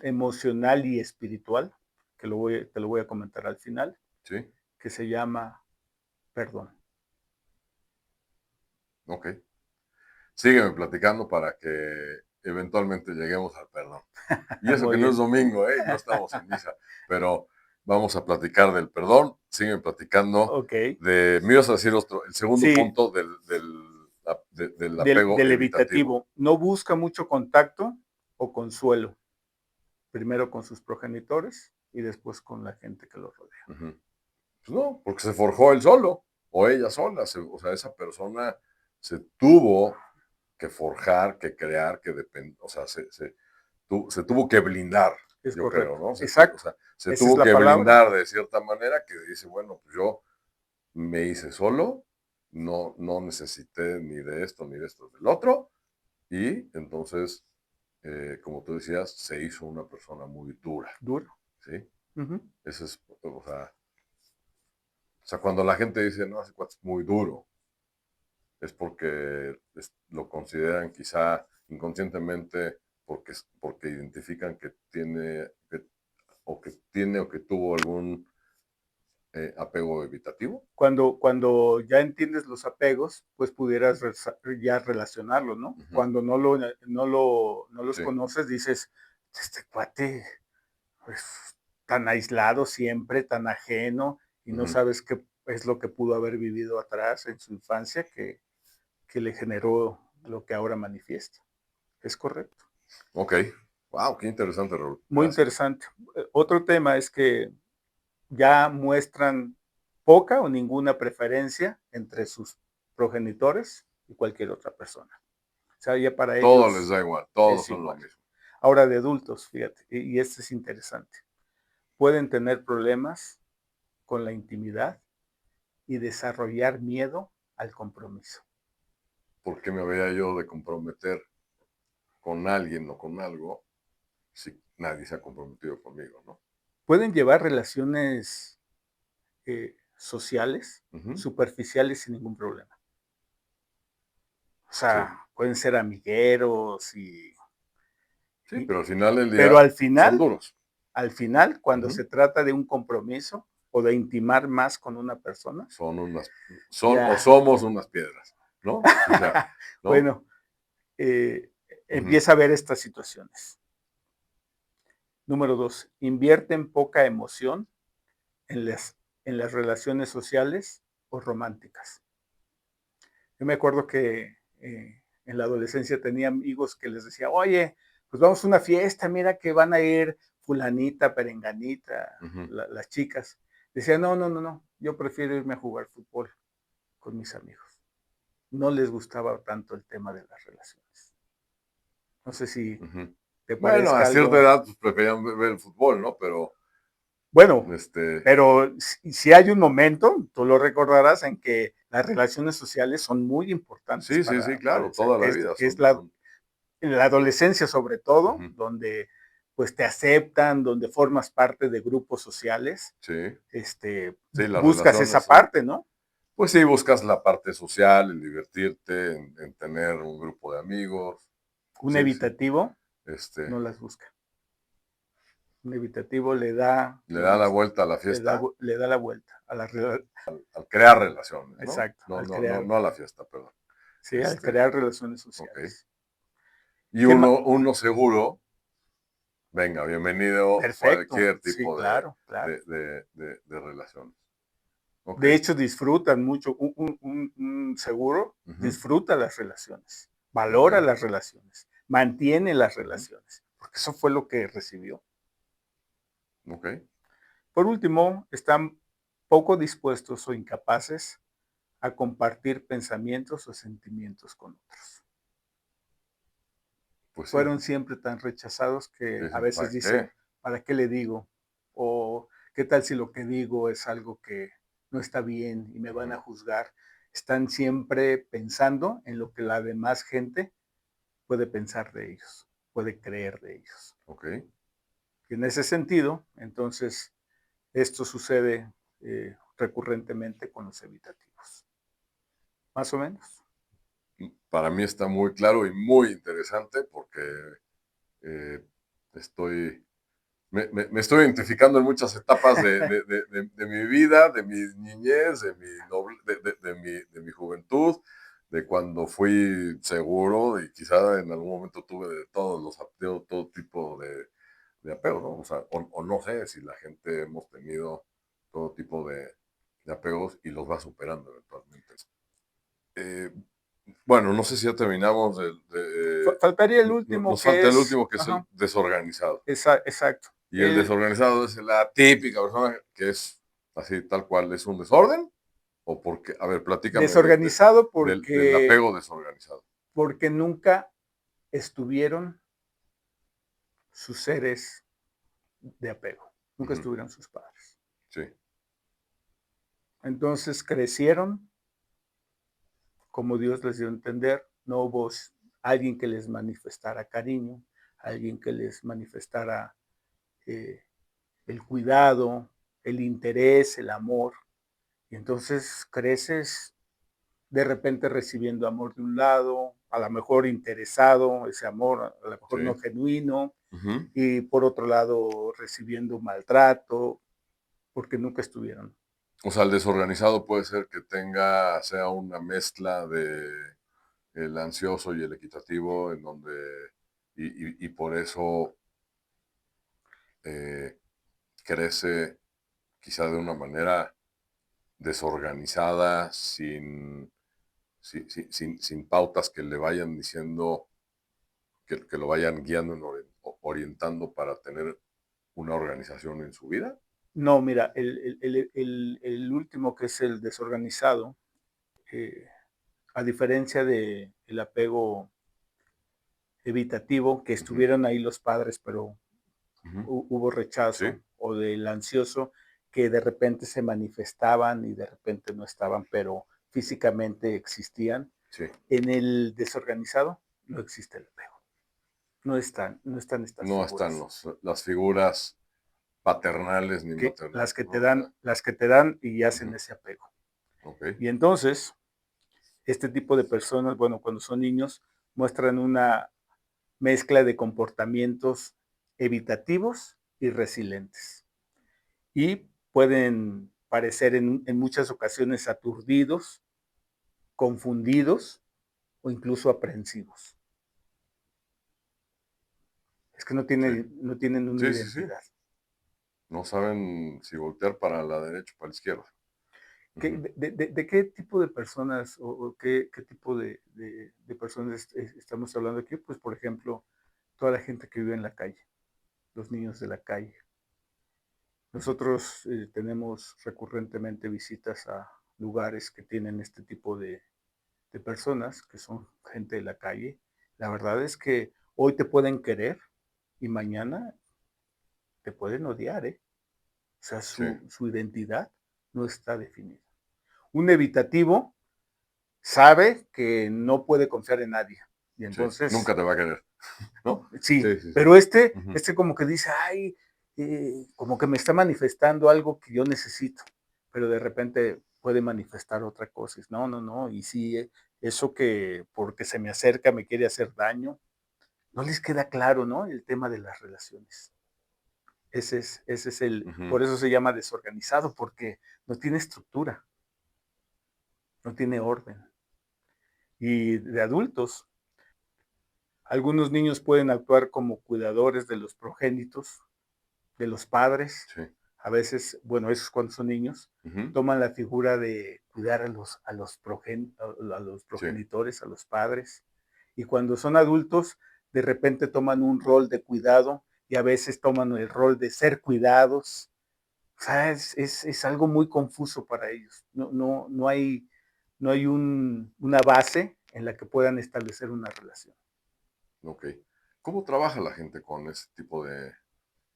emocional y espiritual, que te lo voy a comentar al final, sí, que se llama perdón. ok. Sígueme platicando para que eventualmente lleguemos al perdón. Y eso que Muy no es bien. domingo, ¿eh? No estamos en misa, pero vamos a platicar del perdón. Sígueme platicando Ok. me ibas a decir el segundo Sí, punto del apego del evitativo. evitativo. No busca mucho contacto o consuelo. Primero con sus progenitores y después con la gente que lo rodea. Ujú. Pues no, porque se forjó él solo o ella sola. O sea, esa persona se tuvo que forjar, que crear, o sea, se tuvo que blindar, Es yo creo, correcto. ¿no? O Exacto. sea, se Esa es tuvo la que palabra. blindar de cierta manera que dice, bueno, pues yo me hice solo, no necesité ni de esto, ni de esto, del otro, y entonces, como tú decías, se hizo una persona muy dura, Duro. ¿sí? Ujú. Ese es, o sea, cuando la gente dice, no, ese cuate es muy duro, es porque lo consideran quizá inconscientemente porque identifican que tiene o que tuvo algún apego evitativo. Cuando ya entiendes los apegos, pues pudieras ya relacionarlos, ¿no? Ujú. Cuando no los Sí. conoces, dices, este cuate, pues tan aislado siempre, tan ajeno, y no Ujú. sabes qué es lo que pudo haber vivido atrás en su infancia que le generó lo que ahora manifiesta. Es correcto. Ok. Wow, qué interesante, Raúl. Muy Gracias. interesante. Otro tema es que ya muestran poca o ninguna preferencia entre sus progenitores y cualquier otra persona. O sea, ya para Todo les ellos da igual, todos es son lo igual. mismo. Ahora de adultos, fíjate, y esto es interesante, pueden tener problemas con la intimidad y desarrollar miedo al compromiso. ¿Por qué me había yo de comprometer con alguien o con algo si nadie se ha comprometido conmigo, ¿no? Pueden llevar relaciones sociales Ujú. superficiales sin ningún problema. O Sí, sea, pueden ser amigueros sí, y pero al final del pero día son duros. al final, cuando Ujú. se trata de un compromiso o de intimar más con una persona, Son unas, o ya, somos unas piedras, ¿no? O sea, ¿no? bueno, eh, Ujú. empieza a ver estas situaciones. Número 2, invierten poca emoción en en las relaciones sociales o románticas. Yo me acuerdo que en la adolescencia tenía amigos que les decía, oye, pues vamos a una fiesta, mira que van a ir fulanita, perenganita, Ujú. las chicas. Decía, no, no, no, no, yo prefiero irme a jugar fútbol con mis amigos. No les gustaba tanto el tema de las relaciones. No sé si Ujú. te Bueno, a parezca cierta algo. edad pues, preferían ver el fútbol, ¿no? Pero Bueno, Este, pero si hay un momento, tú lo recordarás, en que las relaciones sociales son muy importantes sí, sí, sí, para claro, el ser, toda la vida que es son, en la adolescencia sobre todo, ujú, donde pues te aceptan, donde formas parte de grupos sociales, sí, sí, las buscas relaciones esa son, parte, ¿no? pues sí, buscas la parte social, en divertirte, en tener un grupo de amigos, Un sí, sí, evitativo este, no las busca. Un evitativo le da, le da la digamos, vuelta a la fiesta le da la vuelta a la al crear relaciones, ¿no? exacto, No, al no, no, crear, no a la fiesta, perdón. sí, al Este, crear relaciones ok. sociales. Y ¿Qué más? uno seguro, venga, bienvenido Perfecto, cualquier sí, tipo claro, claro. de relaciones. Ok. De hecho, disfrutan mucho. Un seguro Ujú, disfruta las relaciones, ok. valora las relaciones, mantiene las Ujú, relaciones, porque eso fue lo que recibió. ok. Por último, están poco dispuestos o incapaces a compartir pensamientos o sentimientos con otros. Pues sí. Fueron siempre tan rechazados que a Dicen, veces ¿para dicen, qué? ¿para qué le digo? O ¿qué tal si lo que digo es algo que no está bien y me van a Ujú, juzgar? Están siempre pensando en lo que la demás gente puede pensar de ellos, puede creer de ellos. ok. Y en ese sentido, entonces, esto sucede recurrentemente con los evitativos. Más o menos. Para mí está muy claro y muy interesante porque eh, estoy, me estoy identificando en muchas etapas de mi vida, de mi niñez, de mi juventud, de cuando fui seguro y quizá en algún momento tuve de todos los todo tipo de apego, ¿no? O sea, o no sé si la gente hemos tenido todo tipo de apegos y los va superando eventualmente. Eh, bueno, no sé si ya terminamos Faltaría el último nos que falta el es, último que es el ajá, desorganizado. exacto. Y el desorganizado es la típica persona que es así, tal cual, es un desorden. O porque, a ver, platícame Desorganizado del porque, apego desorganizado. porque nunca estuvieron sus seres de apego, nunca Ujú, estuvieron sus padres. sí, Entonces crecieron como Dios les dio a entender, no hubo alguien que les manifestara cariño, alguien que les manifestara eh, el cuidado, el interés, el amor. Y entonces creces de repente recibiendo amor de un lado, a lo mejor interesado, ese amor a lo sí. mejor no genuino, Ujú. y por otro lado recibiendo maltrato, porque nunca estuvieron. O sea, el desorganizado puede ser que sea una mezcla de el ansioso y el equitativo, en donde, y por eso eh, crece quizá de una manera desorganizada, sin pautas que le vayan diciendo, que lo vayan guiando, orientando para tener una organización en su vida. No, mira, el último que es el desorganizado, eh, a diferencia del apego evitativo, que Ujú, estuvieron ahí los padres, pero ujú, hubo sí, rechazo, o del ansioso, que de repente se manifestaban y de repente no estaban, pero físicamente existían. sí. En el desorganizado no existe el apego, no están estas No están figuras, las figuras paternales ni que, maternales, ¿no? las que te dan y hacen Ujú, ese apego. ok, Y entonces, este tipo de personas, bueno, cuando son niños, muestran una mezcla de comportamientos evitativos y resilientes. Y pueden parecer en muchas ocasiones aturdidos, confundidos o incluso aprensivos. Es que sí. no tienen una Sí, sí, sí. identidad. No saben si voltear para la derecha o para la izquierda. Ujú. De qué tipo de personas o qué tipo de personas estamos hablando aquí? Pues, por ejemplo, toda la gente que vive en la calle, los niños de la calle. Ujú. Nosotros tenemos recurrentemente visitas a lugares que tienen este tipo de personas, que son gente de la calle. La verdad es que hoy te pueden querer y mañana te pueden odiar, ¿eh? sea, Sí, su identidad no está definida. Un evitativo sabe que no puede confiar en nadie. Y sí. Nunca entonces, te va a querer, ¿no? sí, Sí, sí, sí. pero este, Ujú. este como que dice, ay, como que me está manifestando algo que yo necesito, pero de repente puede manifestar otra cosa. No, no, no, y sí, eso que porque se me acerca me quiere hacer daño, no les queda claro, ¿no? El tema de las relaciones. Ese es Ujú. por eso se llama desorganizado, porque no tiene estructura, no tiene orden. Y de adultos, algunos niños pueden actuar como cuidadores de los progénitos, de los padres. Sí. A veces, bueno, esos cuando son niños, Ujú. toman la figura de cuidar a los Sí. progenitores, a los padres. Y cuando son adultos, de repente toman un rol de cuidado y a veces toman el rol de ser cuidados. O sea, es algo muy confuso para ellos. No hay una base en la que puedan establecer una relación. Ok. ¿Cómo trabaja la gente con ese tipo de...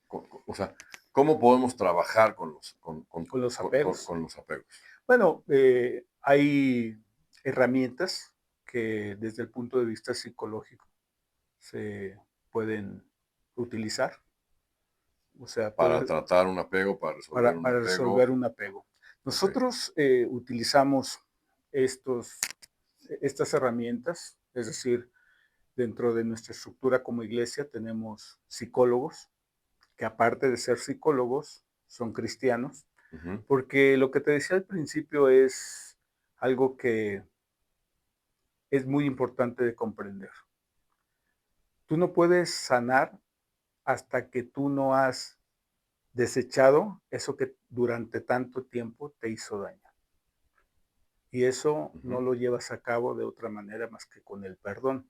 o sea, ¿cómo podemos trabajar con Con los apegos. con los apegos? Bueno, hay herramientas que desde el punto de vista psicológico se pueden utilizar. O sea, Para tratar un apego, para resolver un para resolver apego. un apego. Ok. Nosotros utilizamos estos, estas herramientas, es decir, dentro de nuestra estructura como iglesia tenemos psicólogos que aparte de ser psicólogos son cristianos, Ujú. porque lo que te decía al principio es algo que es muy importante de comprender. Tú no puedes sanar hasta que tú no has desechado eso que durante tanto tiempo te hizo daño. Y eso no Ujú. lo llevas a cabo de otra manera más que con el perdón.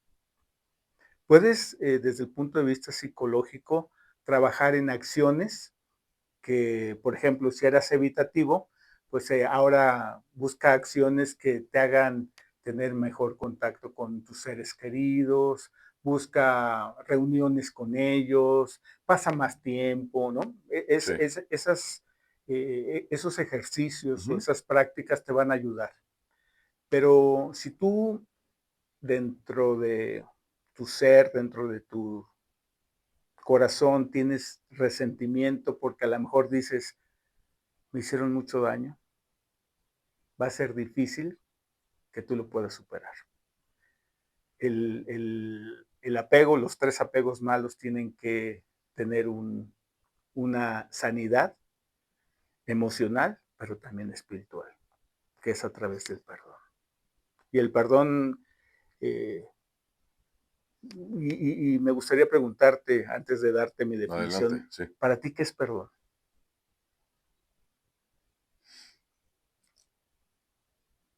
Puedes, desde el punto de vista psicológico, trabajar en acciones que, por ejemplo, si eras evitativo, pues ahora busca acciones que te hagan tener mejor contacto con tus seres queridos, busca reuniones con ellos, pasa más tiempo, ¿no? Sí. Esos ejercicios o Ujú. esas prácticas te van a ayudar. Pero si tú dentro de tu ser, dentro de tu corazón tienes resentimiento porque a lo mejor dices, me hicieron mucho daño, va a ser difícil que tú lo puedas superar. El apego, los tres apegos malos tienen que tener una sanidad emocional, pero también espiritual, que es a través del perdón. Y el perdón, eh, y me gustaría preguntarte, antes de darte mi Adelante, definición, sí. ¿para ti qué es perdón?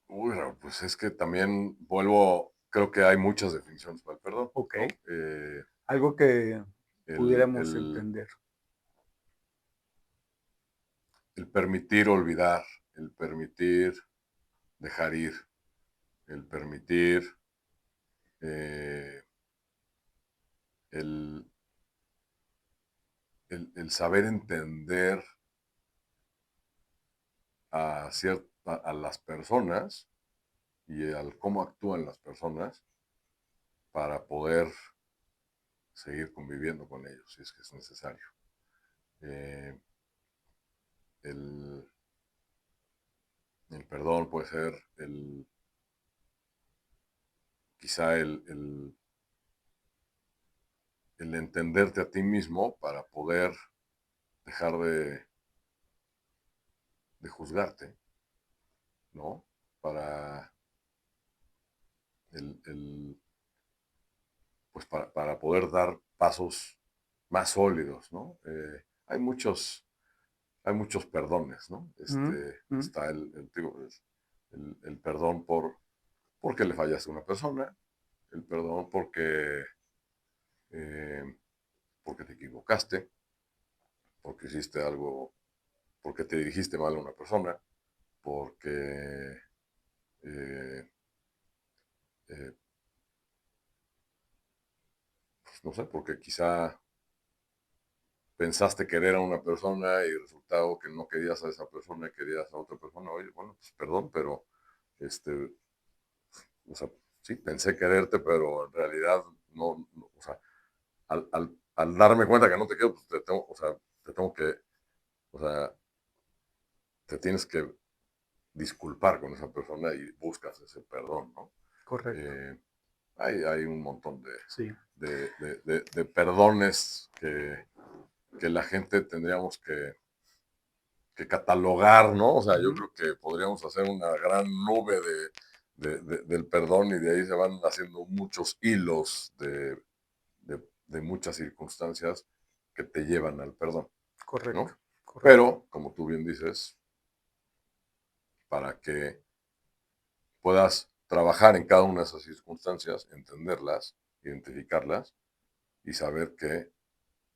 Uy, pues es que también vuelvo, creo que hay muchas definiciones para el perdón, Ok, ¿no? algo que pudiéramos El entender. permitir olvidar, el permitir dejar ir, el permitir, eh, el, el saber entender a las personas y al cómo actúan las personas para poder seguir conviviendo con ellos, si es que es necesario. Eh, el, el perdón puede ser quizá el entenderte a ti mismo para poder dejar de juzgarte, ¿no? Para, el, pues para poder dar pasos más sólidos, ¿no? Hay muchos perdones, ¿no? Mm, mm, Está digo, el perdón porque le fallaste a una persona, el perdón eh, porque te equivocaste, porque hiciste algo, porque te dirigiste mal a una persona, porque, eh, eh, pues no sé, porque quizá pensaste querer a una persona y resultado que no querías a esa persona y querías a otra persona. Oye, bueno, pues perdón, pero este, o sea, sí, pensé quererte, pero en realidad no, o sea, al darme cuenta que no te quiero, pues te tengo, o sea, te tengo que, o sea, te tienes que disculpar con esa persona y buscas ese perdón, ¿no? Correcto. Eh, hay un montón Sí. de perdones que la gente tendríamos que catalogar, ¿no? O sea, yo Ujú. creo que podríamos hacer una gran nube del perdón y de ahí se van haciendo muchos hilos de muchas circunstancias que te llevan al perdón, Correcto, ¿no? correcto. Pero, como tú bien dices, para que puedas trabajar en cada una de esas circunstancias, entenderlas, identificarlas y saber que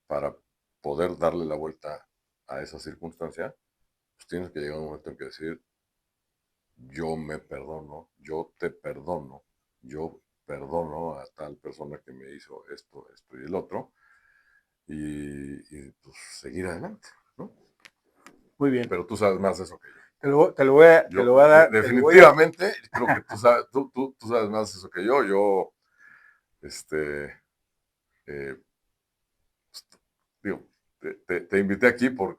para poder darle la vuelta a esa circunstancia, pues tienes que llegar a un momento en que decir, yo me perdono, yo te perdono, yo perdono a tal persona que me hizo esto, esto y el otro, y pues seguir adelante, ¿no? Muy bien. Pero tú sabes más de eso que yo. Te lo Yo voy a dar, te lo voy a, definitivamente creo que tú sabes más de eso que yo. Yo, este, eh, digo, te invité aquí por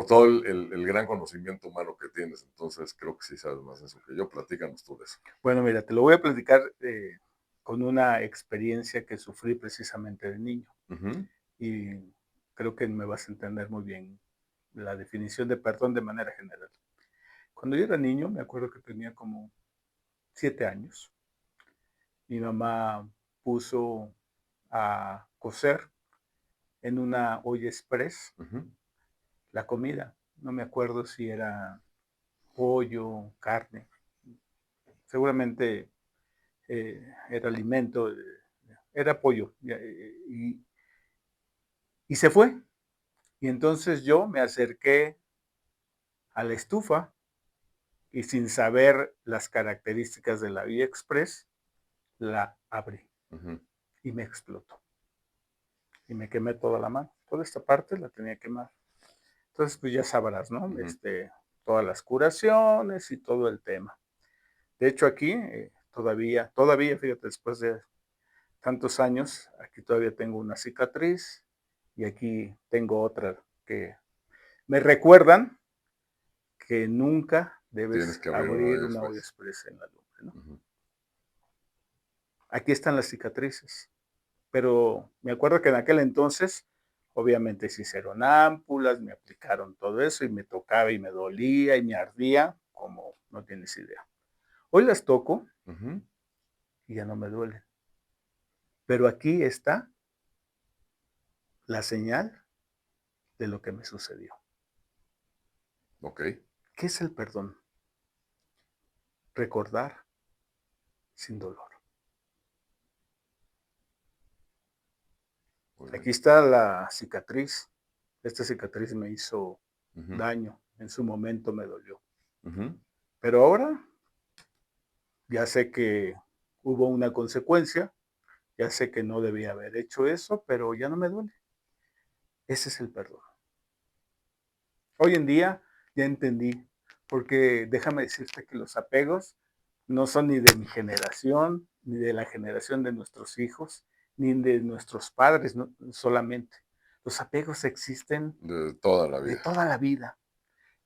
todo el gran conocimiento humano que tienes. Entonces creo que sí sabes más de eso que yo. Platícanos tú de eso. bueno, mira, te lo voy a platicar con una experiencia que sufrí precisamente de niño. Ujú, Y creo que me vas a entender muy bien la definición de perdón de manera general. Cuando yo era niño, me acuerdo que tenía como 7 años. Mi mamá puso a cocer en una olla express ujú, la comida. No me acuerdo si era pollo, carne. Seguramente era alimento, era pollo. Y se fue. Y entonces yo me acerqué a la estufa y sin saber las características de la vía express, la abrí ujú, y me explotó. Y me quemé toda la mano. Toda esta parte la tenía quemada. Entonces, pues ya sabrás, ¿no? ujú. Todas las curaciones y todo el tema. De hecho, aquí todavía, fíjate, después de tantos años, aquí todavía tengo una cicatriz y aquí tengo otra que me recuerdan que nunca Tienes debes que abrir una abrir olla una olla express. express en la lumbre, ¿no? Ujú, Aquí están las cicatrices, pero me acuerdo que en aquel entonces, obviamente se hicieron ámpulas, me aplicaron todo eso y me tocaba y me dolía y me ardía, como no tienes idea. Hoy las toco ujú. y ya no me duelen, pero aquí está la señal de lo que me sucedió. Ok, ¿Qué es el perdón? Recordar sin dolor. muy Aquí bien. está la cicatriz. Esta cicatriz me hizo Ujú, daño, en su momento me dolió. ujú. Pero ahora ya sé que hubo una consecuencia, ya sé que no debía haber hecho eso, pero ya no me duele. Ese es el perdón. Hoy en día ya entendí, porque déjame decirte que los apegos no son ni de mi generación, ni de la generación de nuestros hijos, ni de nuestros padres no, solamente. Los apegos existen De toda la de vida. toda la vida.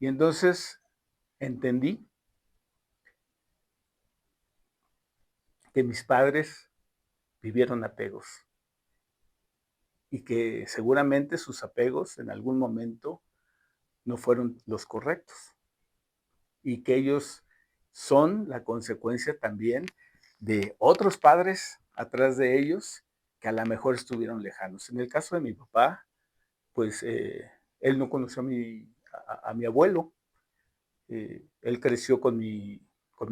Y entonces entendí que mis padres vivieron apegos y que seguramente sus apegos en algún momento no fueron los correctos y que ellos son la consecuencia también de otros padres atrás de ellos que a lo mejor estuvieron lejanos. En el caso de mi papá, pues él no conoció a mi abuelo, él creció con mi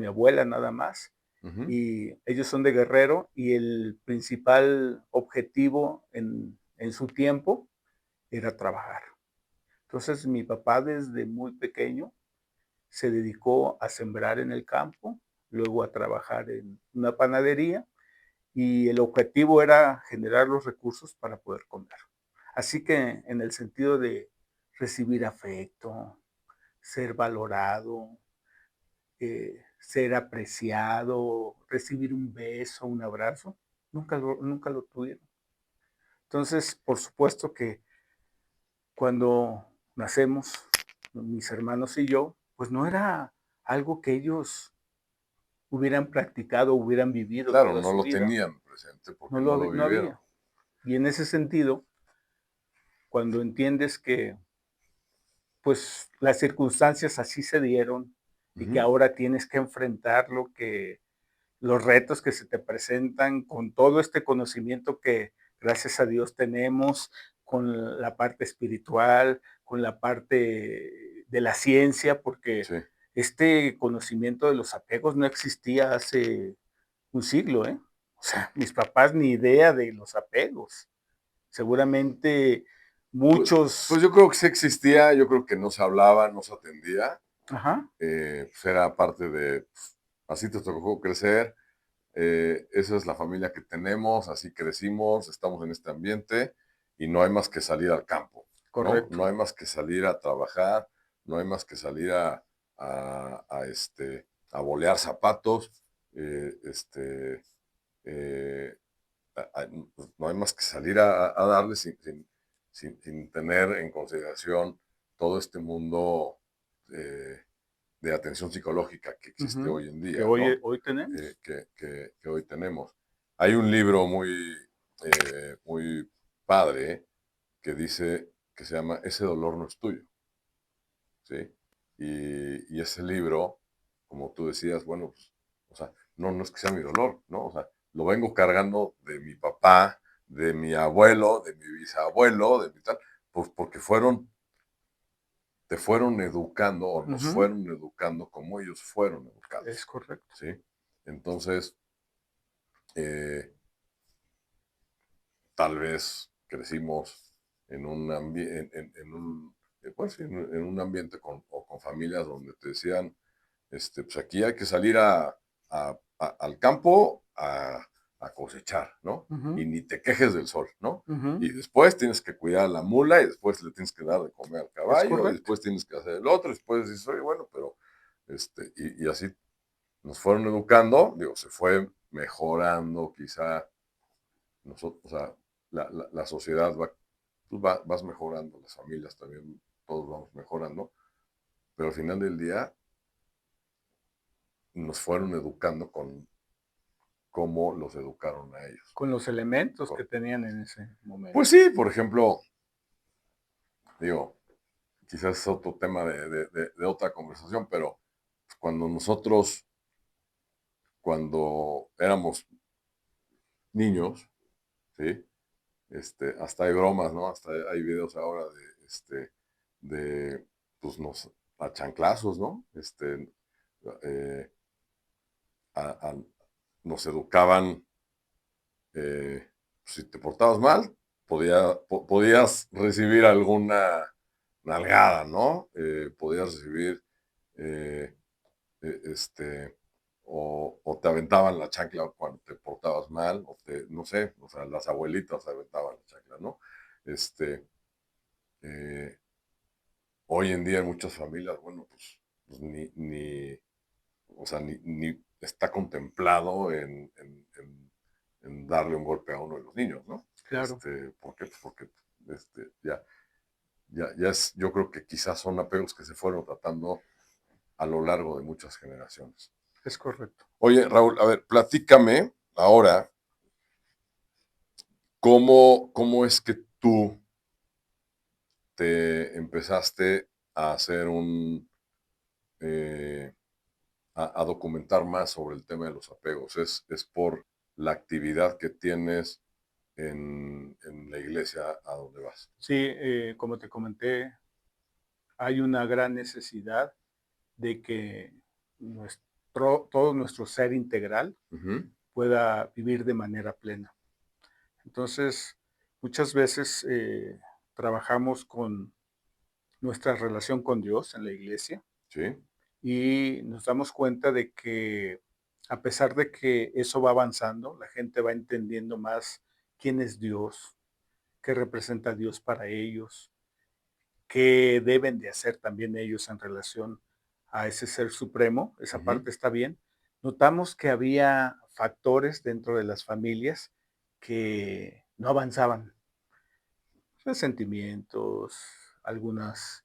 abuela nada más Ujú, y ellos son de Guerrero y el principal objetivo en su tiempo era trabajar. Entonces mi papá desde muy pequeño se dedicó a sembrar en el campo, luego a trabajar en una panadería y el objetivo era generar los recursos para poder comer. Así que en el sentido de recibir afecto, ser valorado, ser apreciado, recibir un beso, un abrazo, nunca lo tuvieron. Entonces, por supuesto que cuando nacemos, mis hermanos y yo, pues no era algo que ellos hubieran practicado, hubieran vivido Claro, toda no su lo vida, tenían presente porque no lo no vivieron. había. Y en ese sentido, cuando entiendes que, pues, las circunstancias así se dieron y que Ujú. ahora tienes que enfrentar lo que los retos que se te presentan con todo este conocimiento que, gracias a Dios, tenemos, con la parte espiritual, con la parte de la ciencia, porque Sí, este conocimiento de los apegos no existía hace un siglo, ¿eh? O sea, mis papás ni idea de los apegos. Seguramente pues, pues muchos. yo creo que sí existía, yo creo que no se hablaba, no se atendía, Ajá, pues era parte de, pues, así te tocó crecer, esa es la familia que tenemos, así crecimos, estamos en este ambiente y no hay más que salir al campo, ¿no? correcto. No hay más que salir a trabajar, no hay más que salir a bolear zapatos, este, eh, pues, no hay más que salir a darle sin tener en consideración todo este mundo eh, de atención psicológica que existe Ujú. hoy en Que día, hoy ¿no? hoy tenemos. Que hoy tenemos. Hay un libro muy padre que dice que se llama Ese dolor no es tuyo, ¿sí? Y ese libro, como tú decías, bueno, pues, o sea, no es que sea mi dolor, ¿no? O sea, lo vengo cargando de mi papá, de mi abuelo, de mi bisabuelo, de mi tal, pues porque te fueron educando o nos Ujú, fueron educando como ellos fueron es educados, correcto. ¿sí? Entonces, eh, tal vez crecimos en un, en un, pues, sí, en un ambiente o con familias donde te decían, pues aquí hay que salir al campo a cosechar, ¿no? Ujú, Y ni te quejes del sol, ¿no? ujú, Y después tienes que cuidar a la mula y después le tienes que dar de comer al es caballo y correcto. después tienes que hacer el otro, y después dices, oye, bueno, pero, y así nos fueron educando, digo, se fue mejorando quizá nosotros, o sea, la sociedad va, tú vas mejorando, las familias también, todos vamos mejorando, pero al final del día nos fueron educando con cómo los educaron a ellos. Con los elementos que Con- tenían en ese momento. Pues sí, por ejemplo, digo, quizás es otro tema de otra conversación, pero cuando nosotros, cuando éramos niños, ¿sí? Hasta hay bromas, ¿no? Hasta hay videos ahora de pues a chanclazos, ¿no? Eh, a- a- nos educaban, si te portabas mal, podías recibir alguna nalgada, ¿no? Podías recibir, eh, este, o te aventaban la chancla cuando te portabas mal, no sé, o sea, las abuelitas aventaban la chancla, ¿no? Este, eh, Hoy en día en muchas familias, bueno, pues o sea, ni está contemplado en darle un golpe a uno de los niños, ¿no? Claro, ¿Por qué? Pues porque ya yo creo que quizás son apegos que se fueron tratando a lo largo de muchas generaciones. es correcto. Oye, Raúl, a ver, platícame ahora cómo es que tú te empezaste a hacer eh, a documentar más sobre el tema de los apegos. Es por la actividad que tienes en la iglesia a donde vas. Sí, como te comenté, hay una gran necesidad de que todo nuestro ser integral Ujú. pueda vivir de manera plena. Entonces, muchas veces trabajamos con nuestra relación con Dios en la iglesia Sí, y nos damos cuenta de que A pesar de que eso va avanzando, la gente va entendiendo más quién es Dios, qué representa Dios para ellos, qué deben de hacer también ellos en relación a ese ser supremo, esa Ujú. parte está bien. Notamos que había factores dentro de las familias que no avanzaban, resentimientos, algunas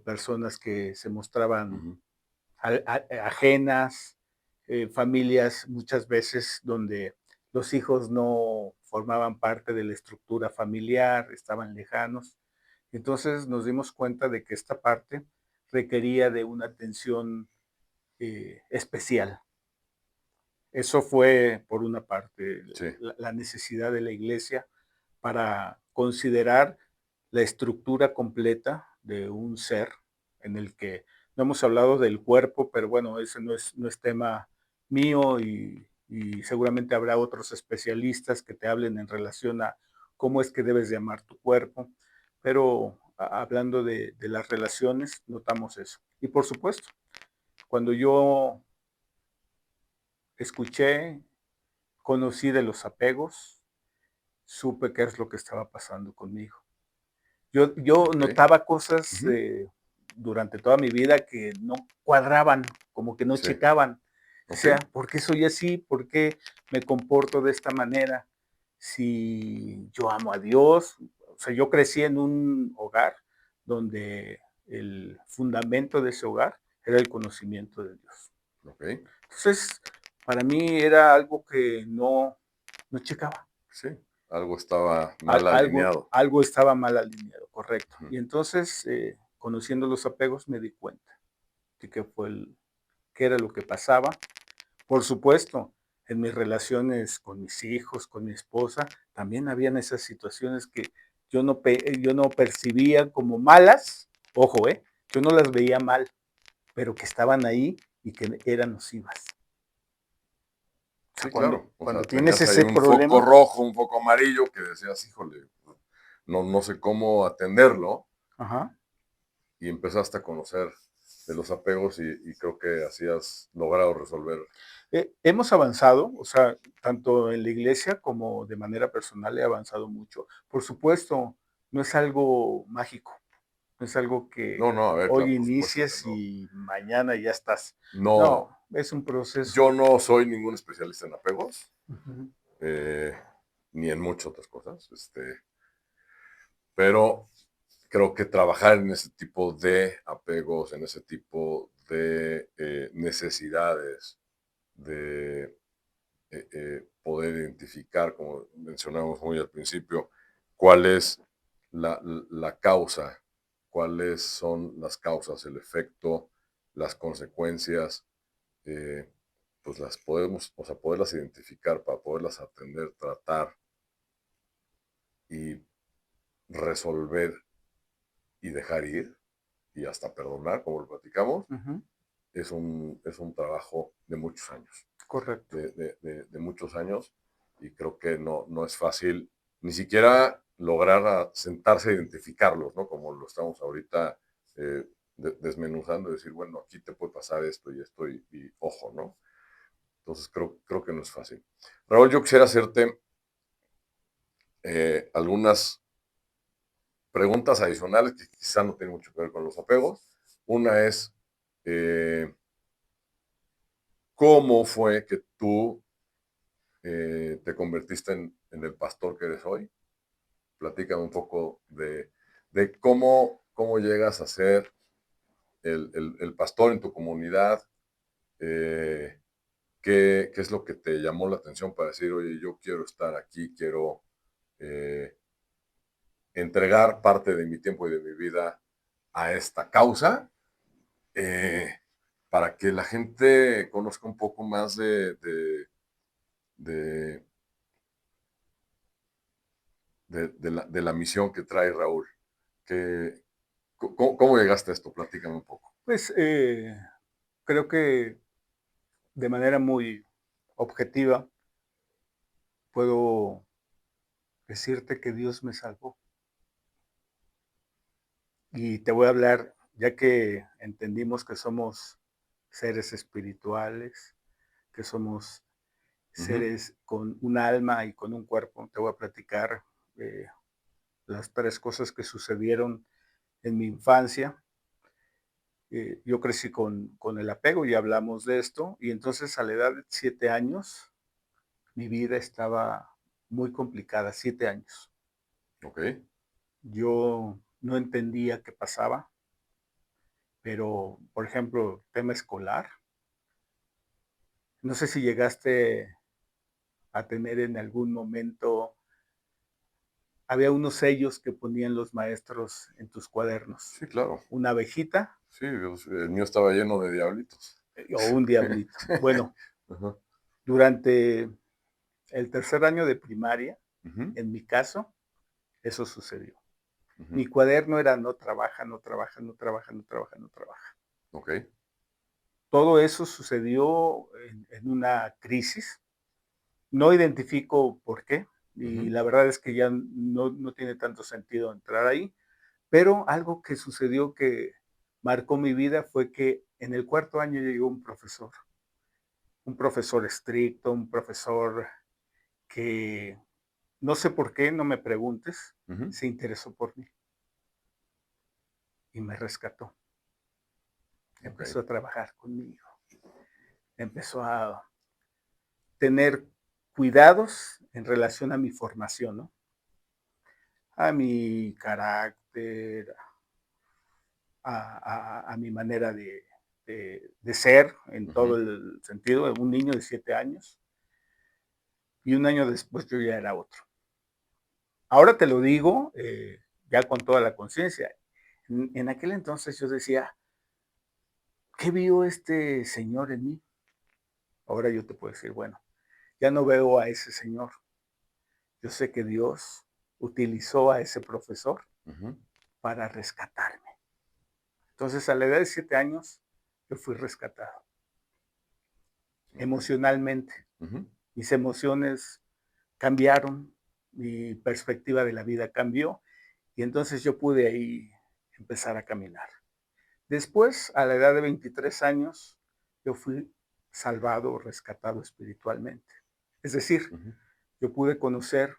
personas que se mostraban Ujú. ajenas, familias muchas veces donde los hijos no formaban parte de la estructura familiar, estaban lejanos. Entonces nos dimos cuenta de que esta parte requería de una atención especial. Eso fue por una parte Sí, la necesidad de la iglesia para considerar la estructura completa de un ser en el que no hemos hablado del cuerpo, pero bueno, ese no es tema mío y seguramente habrá otros especialistas que te hablen en relación a cómo es que debes de amar tu cuerpo, pero hablando de las relaciones, notamos eso. Y por supuesto, cuando yo escuché, conocí de los apegos, supe qué es lo que estaba pasando conmigo. Yo okey. notaba cosas, Ujú. durante toda mi vida que no cuadraban, como que no Sí, checaban. O sea, okey. ¿por qué soy así? ¿Por qué me comporto de esta manera? Si yo amo a Dios, o sea, yo crecí en un hogar donde el fundamento de ese hogar era el conocimiento de Dios. Okey. Entonces, para mí era algo que no checaba. Sí, algo estaba mal alineado. Algo estaba mal alineado, correcto. Ujú. Y entonces, conociendo los apegos, me di cuenta de qué era lo que pasaba. Por supuesto, en mis relaciones con mis hijos, con mi esposa, también habían esas situaciones que yo no percibía como malas, ojo, yo no las veía mal, pero que estaban ahí y que eran nocivas. O sea, Sí, claro. O cuando sea, tienes tenías ahí ese un foco problema, rojo, un foco amarillo que decías: "Híjole, no sé cómo atenderlo", ajá. y empezaste a conocer de los apegos y creo que así has logrado resolver. Hemos avanzado, o sea, tanto en la iglesia como de manera personal he avanzado mucho. Por supuesto, no es algo mágico, no es algo que No, no, a ver, claro, hoy por supuesto que inicies no. y mañana ya estás. No, No, es un proceso. yo no soy ningún especialista en apegos, Ujú, eh, ni en muchas otras cosas, pero creo que trabajar en ese tipo de apegos, en ese tipo de necesidades, de poder identificar, como mencionamos muy al principio, cuál es la causa, cuáles son las causas, el efecto, las consecuencias, eh, pues las podemos, o sea, poderlas identificar para poderlas atender, tratar y resolver y dejar ir y hasta perdonar, como lo platicamos, ujú, es un trabajo de muchos años, correcto. de muchos años, y creo que no es fácil ni siquiera lograr sentarse a identificarlos, ¿no? Como lo estamos ahorita desmenuzando y decir, bueno, aquí te puede pasar esto y esto y ojo, ¿no? Entonces creo que no es fácil. Raúl, yo quisiera hacerte algunas preguntas adicionales que quizá no tienen mucho que ver con los apegos. Una es, eh, ¿cómo fue que tú te convertiste en el pastor que eres hoy? Platícame un poco de cómo llegas a ser el pastor en tu comunidad, eh, qué es lo que te llamó la atención para decir, oye, yo quiero estar aquí, quiero eh, entregar parte de mi tiempo y de mi vida a esta causa, eh, para que la gente conozca un poco más de, de la misión que trae Raúl. Que, ¿cómo llegaste a esto? Platícame un poco. Pues creo que de manera muy objetiva puedo decirte que Dios me salvó. Y te voy a hablar, ya que entendimos que somos seres espirituales, que somos Ujú. seres con un alma y con un cuerpo. Te voy a platicar eh, las 3 cosas que sucedieron en mi infancia. Yo crecí con el apego, y hablamos de esto, y entonces a la edad de 7 años, mi vida estaba muy complicada, 7 años. Ok. Yo no entendía qué pasaba, pero, por ejemplo, tema escolar, no sé si llegaste a tener en algún momento, había unos sellos que ponían los maestros en tus cuadernos, Sí, claro. una abejita Sí, el mío estaba lleno de diablitos. o un diablito. Bueno, Ajá. durante el tercer año de primaria, Ujú, en mi caso, eso sucedió. ujú. Mi cuaderno era no trabaja, no trabaja, no trabaja, no trabaja, no trabaja. Ok. Todo eso sucedió en una crisis. No identifico por qué, y Ujú, la verdad es que ya no tiene tanto sentido entrar ahí, pero algo que sucedió que marcó mi vida fue que en el cuarto año llegó un profesor estricto, un profesor que no sé por qué, no me preguntes, ujú. se interesó por mí y me rescató. Ok. Empezó a trabajar conmigo, empezó a tener cuidados en relación a mi formación, ¿no? A mi carácter, a mi manera de ser en todo Ujú. el sentido, un niño de 7 años, y un año después yo ya era otro. Ahora te lo digo ya con toda la conciencia. En aquel entonces yo decía, ¿qué vio este señor en mí? Ahora yo te puedo decir, bueno, ya no veo a ese señor. Yo sé que Dios utilizó a ese profesor Ujú. para rescatarme. Entonces, a la edad de 7 años, yo fui rescatado Ok. emocionalmente. Ujú. Mis emociones cambiaron, mi perspectiva de la vida cambió, y entonces yo pude ahí empezar a caminar. Después, a la edad de 23 años, yo fui salvado, rescatado espiritualmente. Es decir, Ujú. yo pude conocer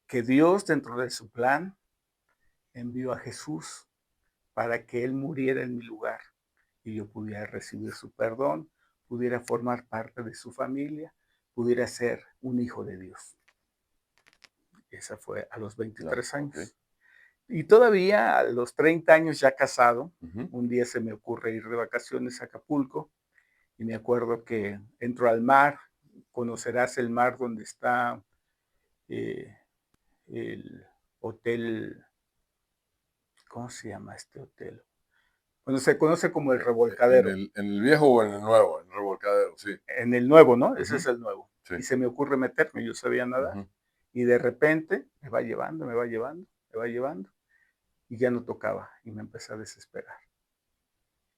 que Dios, dentro de su plan, envió a Jesús para que Él muriera en mi lugar y yo pudiera recibir su perdón, pudiera formar parte de su familia, pudiera ser un hijo de Dios. Esa fue a los Ya. 23 Ok. años. Y todavía a los 30 años ya casado, Ujú. un día se me ocurre ir de vacaciones a Acapulco y me acuerdo que entro al mar, conocerás el mar donde está eh, el hotel, ¿cómo se llama este hotel? Bueno, se conoce como el En Revolcadero. el viejo o en el nuevo, en el revolcadero, sí. En el nuevo, ¿no? Ese es Ujú. el nuevo. Sí. Y se me ocurre meterme, yo sabía nadar. Ujú. Y de repente me va llevando, me va llevando, me va llevando, y ya no tocaba, y me empecé a desesperar.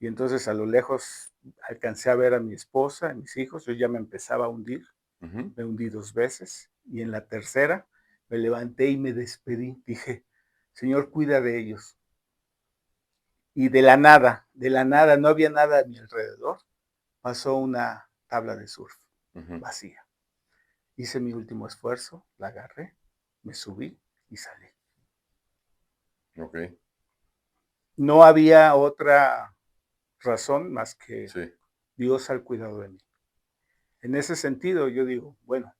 Y entonces a lo lejos alcancé a ver a mi esposa, a mis hijos, yo ya me empezaba a hundir, Ujú. me hundí 2 veces, y en la tercera me levanté y me despedí. Dije, Señor, cuida de ellos. Y de la nada, no había nada a mi alrededor, pasó una tabla de surf Ujú. vacía. Hice mi último esfuerzo, la agarré, me subí y salí. Ok. No había otra razón más que Sí. Dios al cuidado de mí. En ese sentido, yo digo, bueno,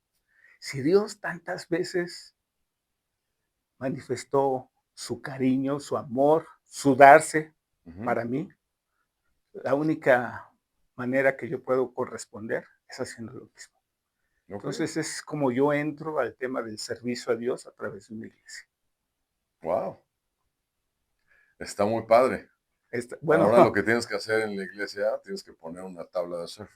si Dios tantas veces manifestó su cariño, su amor, su darse Ujú. para mí, la única manera que yo puedo corresponder es haciendo lo mismo. Ok. Entonces es como yo entro al tema del servicio a Dios a través de una iglesia. Wow. Está muy padre. Bueno, Ahora lo que tienes que hacer en la iglesia, tienes que poner una tabla de surf.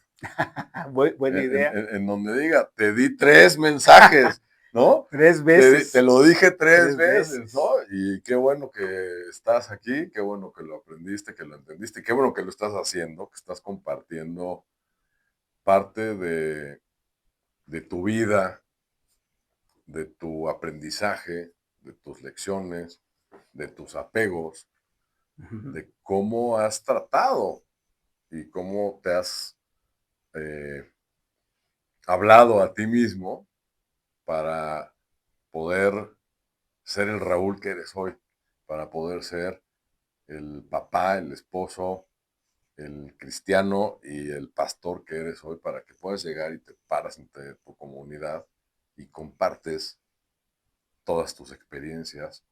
buena idea. En donde diga, te di 3 mensajes, ¿no? 3 veces, Te lo dije tres 3 veces. veces, ¿no? Y qué bueno que estás aquí, qué bueno que lo aprendiste, que lo entendiste, qué bueno que lo estás haciendo, que estás compartiendo parte de tu vida, de tu aprendizaje, de tus lecciones, de tus apegos, Ujú. de cómo has tratado y cómo te has eh, hablado a ti mismo para poder ser el Raúl que eres hoy, para poder ser el papá, el esposo, el cristiano y el pastor que eres hoy, para que puedas llegar y te paras entre tu comunidad y compartes todas tus experiencias,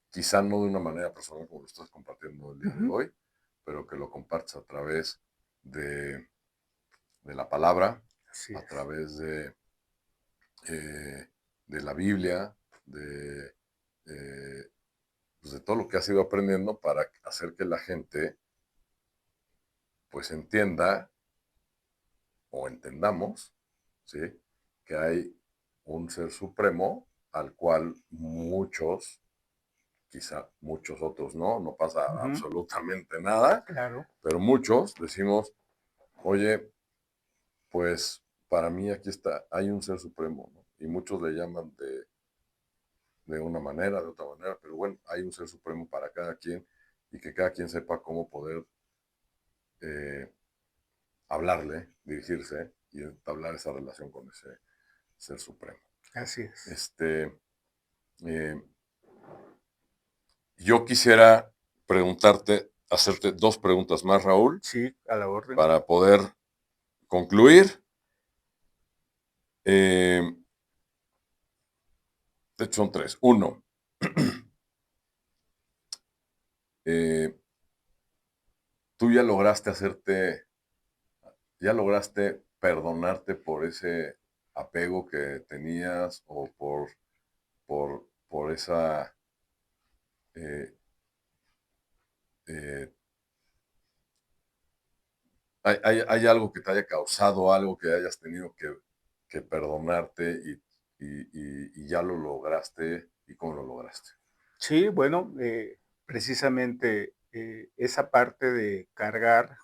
quizá no de una manera personal como lo estás compartiendo el día de Ujú. hoy, pero que lo compartes a través de, de la palabra, Así a es. través eh, de la Biblia, eh, pues de todo lo que has ido aprendiendo para hacer que la gente pues entienda o entendamos, ¿sí? Que hay un ser supremo al cual muchos, quizá muchos otros no pasa Ujú. absolutamente nada, Claro. pero muchos decimos, oye, pues para mí aquí está, hay un ser supremo, ¿no? Y muchos le llaman de una manera, de otra manera, pero bueno, hay un ser supremo para cada quien y que cada quien sepa cómo poder eh, hablarle, dirigirse y entablar esa relación con ese ser supremo. Así es. Este, eh, yo quisiera preguntarte, hacerte dos preguntas más, Raúl, Sí, a la orden. para poder concluir. Eh, de hecho, son tres. Uno, eh, tú ya lograste perdonarte por ese apego que tenías o por esa eh, eh, hay algo que te haya causado algo que hayas tenido que perdonarte y ya lo lograste y cómo lo lograste. Sí, bueno, precisamente esa parte de cargar,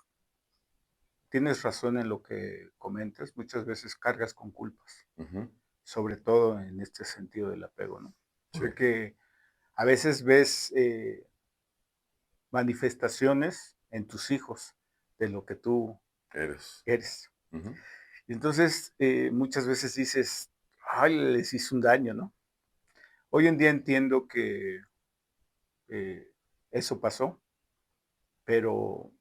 tienes razón en lo que comentas, muchas veces cargas con culpas, Ujú. sobre todo en este sentido del apego, ¿no? Sí, Porque a veces ves manifestaciones en tus hijos de lo que tú eres. eres. Ujú. Y entonces muchas veces dices, ay, les hice un daño, ¿no? Hoy en día entiendo que eso pasó, pero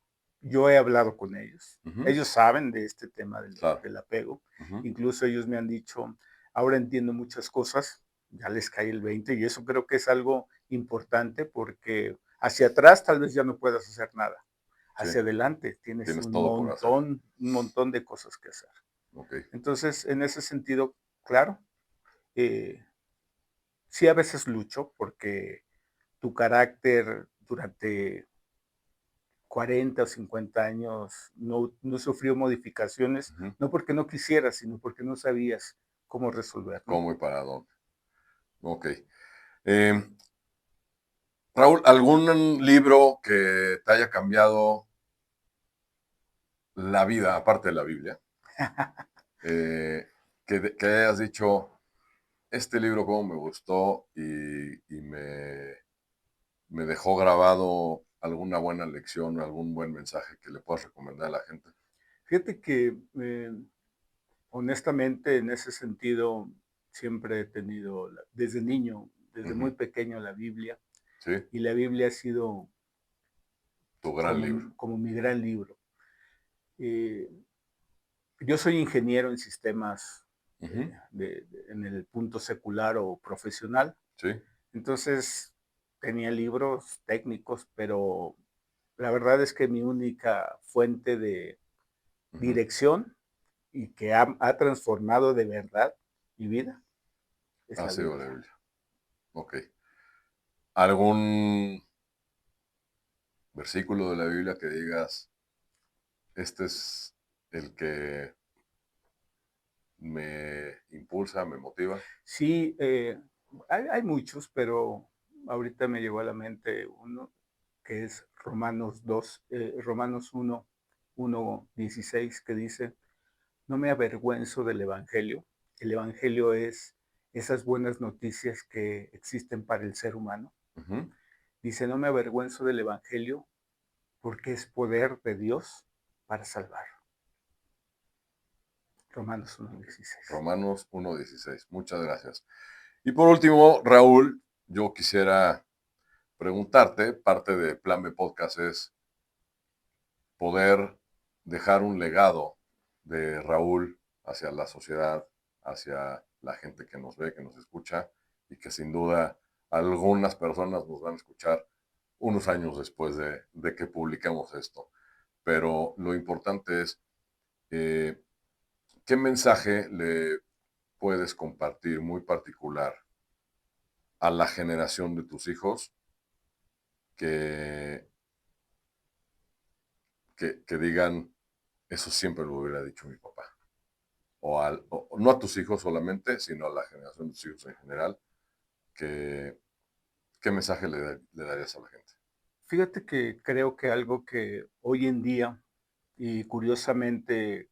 yo he hablado con ellos. Ujú. Ellos saben de este tema Claro. del apego. Ujú. Incluso ellos me han dicho, ahora entiendo muchas cosas, ya les cae el 20 y eso creo que es algo importante porque hacia atrás tal vez ya no puedas hacer nada. Sí, Hacia adelante tienes tienes todo por hacer. un montón de cosas que hacer. Ok. Entonces, en ese sentido, claro, eh, sí a veces lucho porque tu carácter durante 40 o 50 años no sufrió modificaciones, Ujú. no porque no quisieras, sino porque no sabías cómo resolver, ¿no? ¿Cómo y para dónde? Ok. Eh, Raúl, ¿algún libro que te haya cambiado la vida, aparte de la Biblia? Eh, que hayas dicho, este libro como me gustó y me dejó grabado alguna buena lección o algún buen mensaje que le puedas recomendar a la gente. Fíjate que, honestamente, en ese sentido, siempre he tenido, desde niño, desde muy Ujú. pequeño, la Biblia, Sí, y la Biblia ha sido tu gran libro. como mi gran libro. Eh, yo soy ingeniero en sistemas Ujú. en el punto secular o profesional. Sí. Entonces, tenía libros técnicos, pero la verdad es que mi única fuente de Ujú. dirección y que ha transformado de verdad mi vida es Ha la sido la Biblia. Biblia. Ok. ¿Algún versículo de la Biblia que digas, este es el que me impulsa, me motiva? Sí, hay muchos, pero ahorita me llegó a la mente uno que es Romanos 1:16, que dice: "No me avergüenzo del evangelio". El evangelio es esas buenas noticias que existen para el ser humano. Ujú. Dice: "No me avergüenzo del evangelio, porque es poder de Dios para salvar". Romanos 1:16. Romanos 1:16. Muchas gracias. Y por último, Raúl, yo quisiera preguntarte, parte de Plan B Podcast es poder dejar un legado de Raúl hacia la sociedad, hacia la gente que nos ve, que nos escucha y que sin duda algunas personas nos van a escuchar unos años después de que publiquemos esto. Pero lo importante es, ¿qué mensaje le puedes compartir muy particular a la generación de tus hijos que, que digan, eso siempre lo hubiera dicho mi papá? O no a tus hijos solamente, sino a la generación de tus hijos en general, ¿qué mensaje le darías a la gente? Fíjate que creo que algo que hoy en día, y curiosamente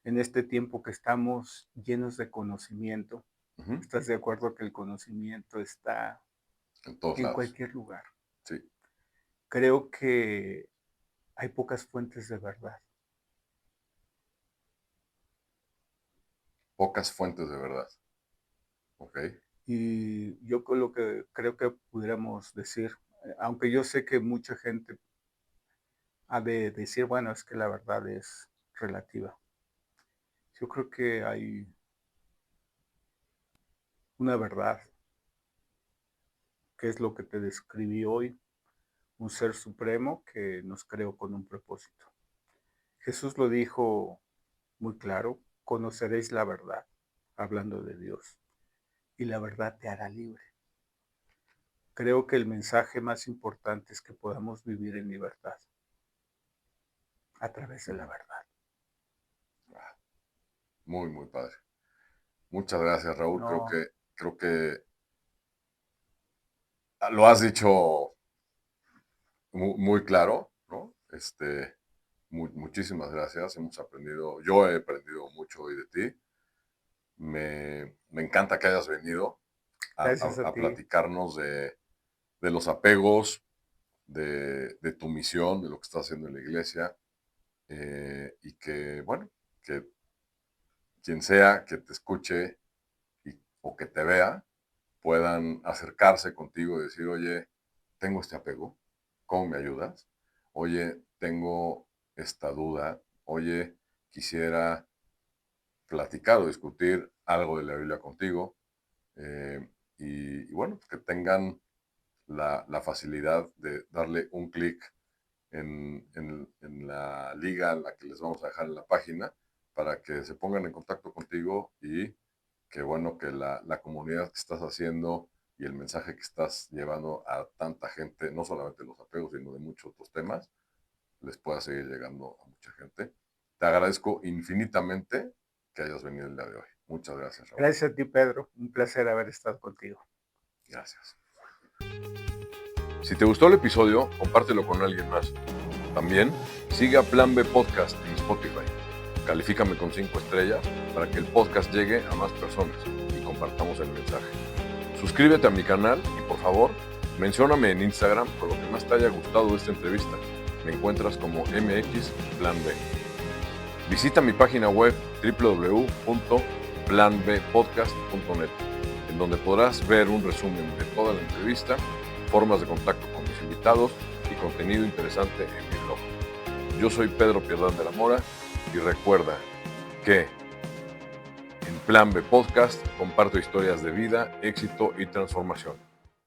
en este tiempo que estamos llenos de conocimiento, Ujú. ¿estás de acuerdo que el conocimiento está En todos en lados. cualquier lugar? Sí. Creo que hay pocas fuentes de verdad. Pocas fuentes de verdad. Ok. Y yo con lo que creo que pudiéramos decir, aunque yo sé que mucha gente ha de decir, bueno, es que la verdad es relativa. Yo creo que hay una verdad, que es lo que te describí hoy, un ser supremo que nos creó con un propósito. Jesús lo dijo muy claro, conoceréis la verdad, hablando de Dios, y la verdad te hará libre. Creo que el mensaje más importante es que podamos vivir en libertad a través de la verdad. Muy, muy padre. Muchas gracias, Raúl. No, Creo que lo has dicho muy, muy claro, ¿no? Muchísimas gracias. Yo he aprendido mucho hoy de ti. Me encanta que hayas venido gracias a a ti. platicarnos de los apegos, de tu misión, de lo que estás haciendo en la iglesia, y que, bueno, que quien sea que te escuche o que te vea, puedan acercarse contigo y decir, oye, tengo este apego, ¿cómo me ayudas? Oye, tengo esta duda, oye, quisiera platicar o discutir algo de la Biblia contigo, y bueno, pues que tengan la facilidad de darle un clic en la liga en la que les vamos a dejar en la página para que se pongan en contacto contigo y que bueno que la comunidad que estás haciendo y el mensaje que estás llevando a tanta gente, no solamente los apegos, sino de muchos otros temas, les pueda seguir llegando a mucha gente. Te agradezco infinitamente que hayas venido el día de hoy. Muchas gracias, Raúl. Gracias a ti, Pedro. Un placer haber estado contigo. Gracias. Si te gustó el episodio, compártelo con alguien más. También sigue a Plan B Podcast en Spotify. Califícame con 5 estrellas para que el podcast llegue a más personas y compartamos el mensaje. Suscríbete a mi canal y por favor, mencióname en Instagram con lo que más te haya gustado de esta entrevista. Me encuentras como MX Plan B. Visita mi página web www.planbpodcast.net, en donde podrás ver un resumen de toda la entrevista, formas de contacto con mis invitados y contenido interesante en mi blog. Yo soy Pedro Pierdán de la Mora y recuerda que en Plan B Podcast comparto historias de vida, éxito y transformación.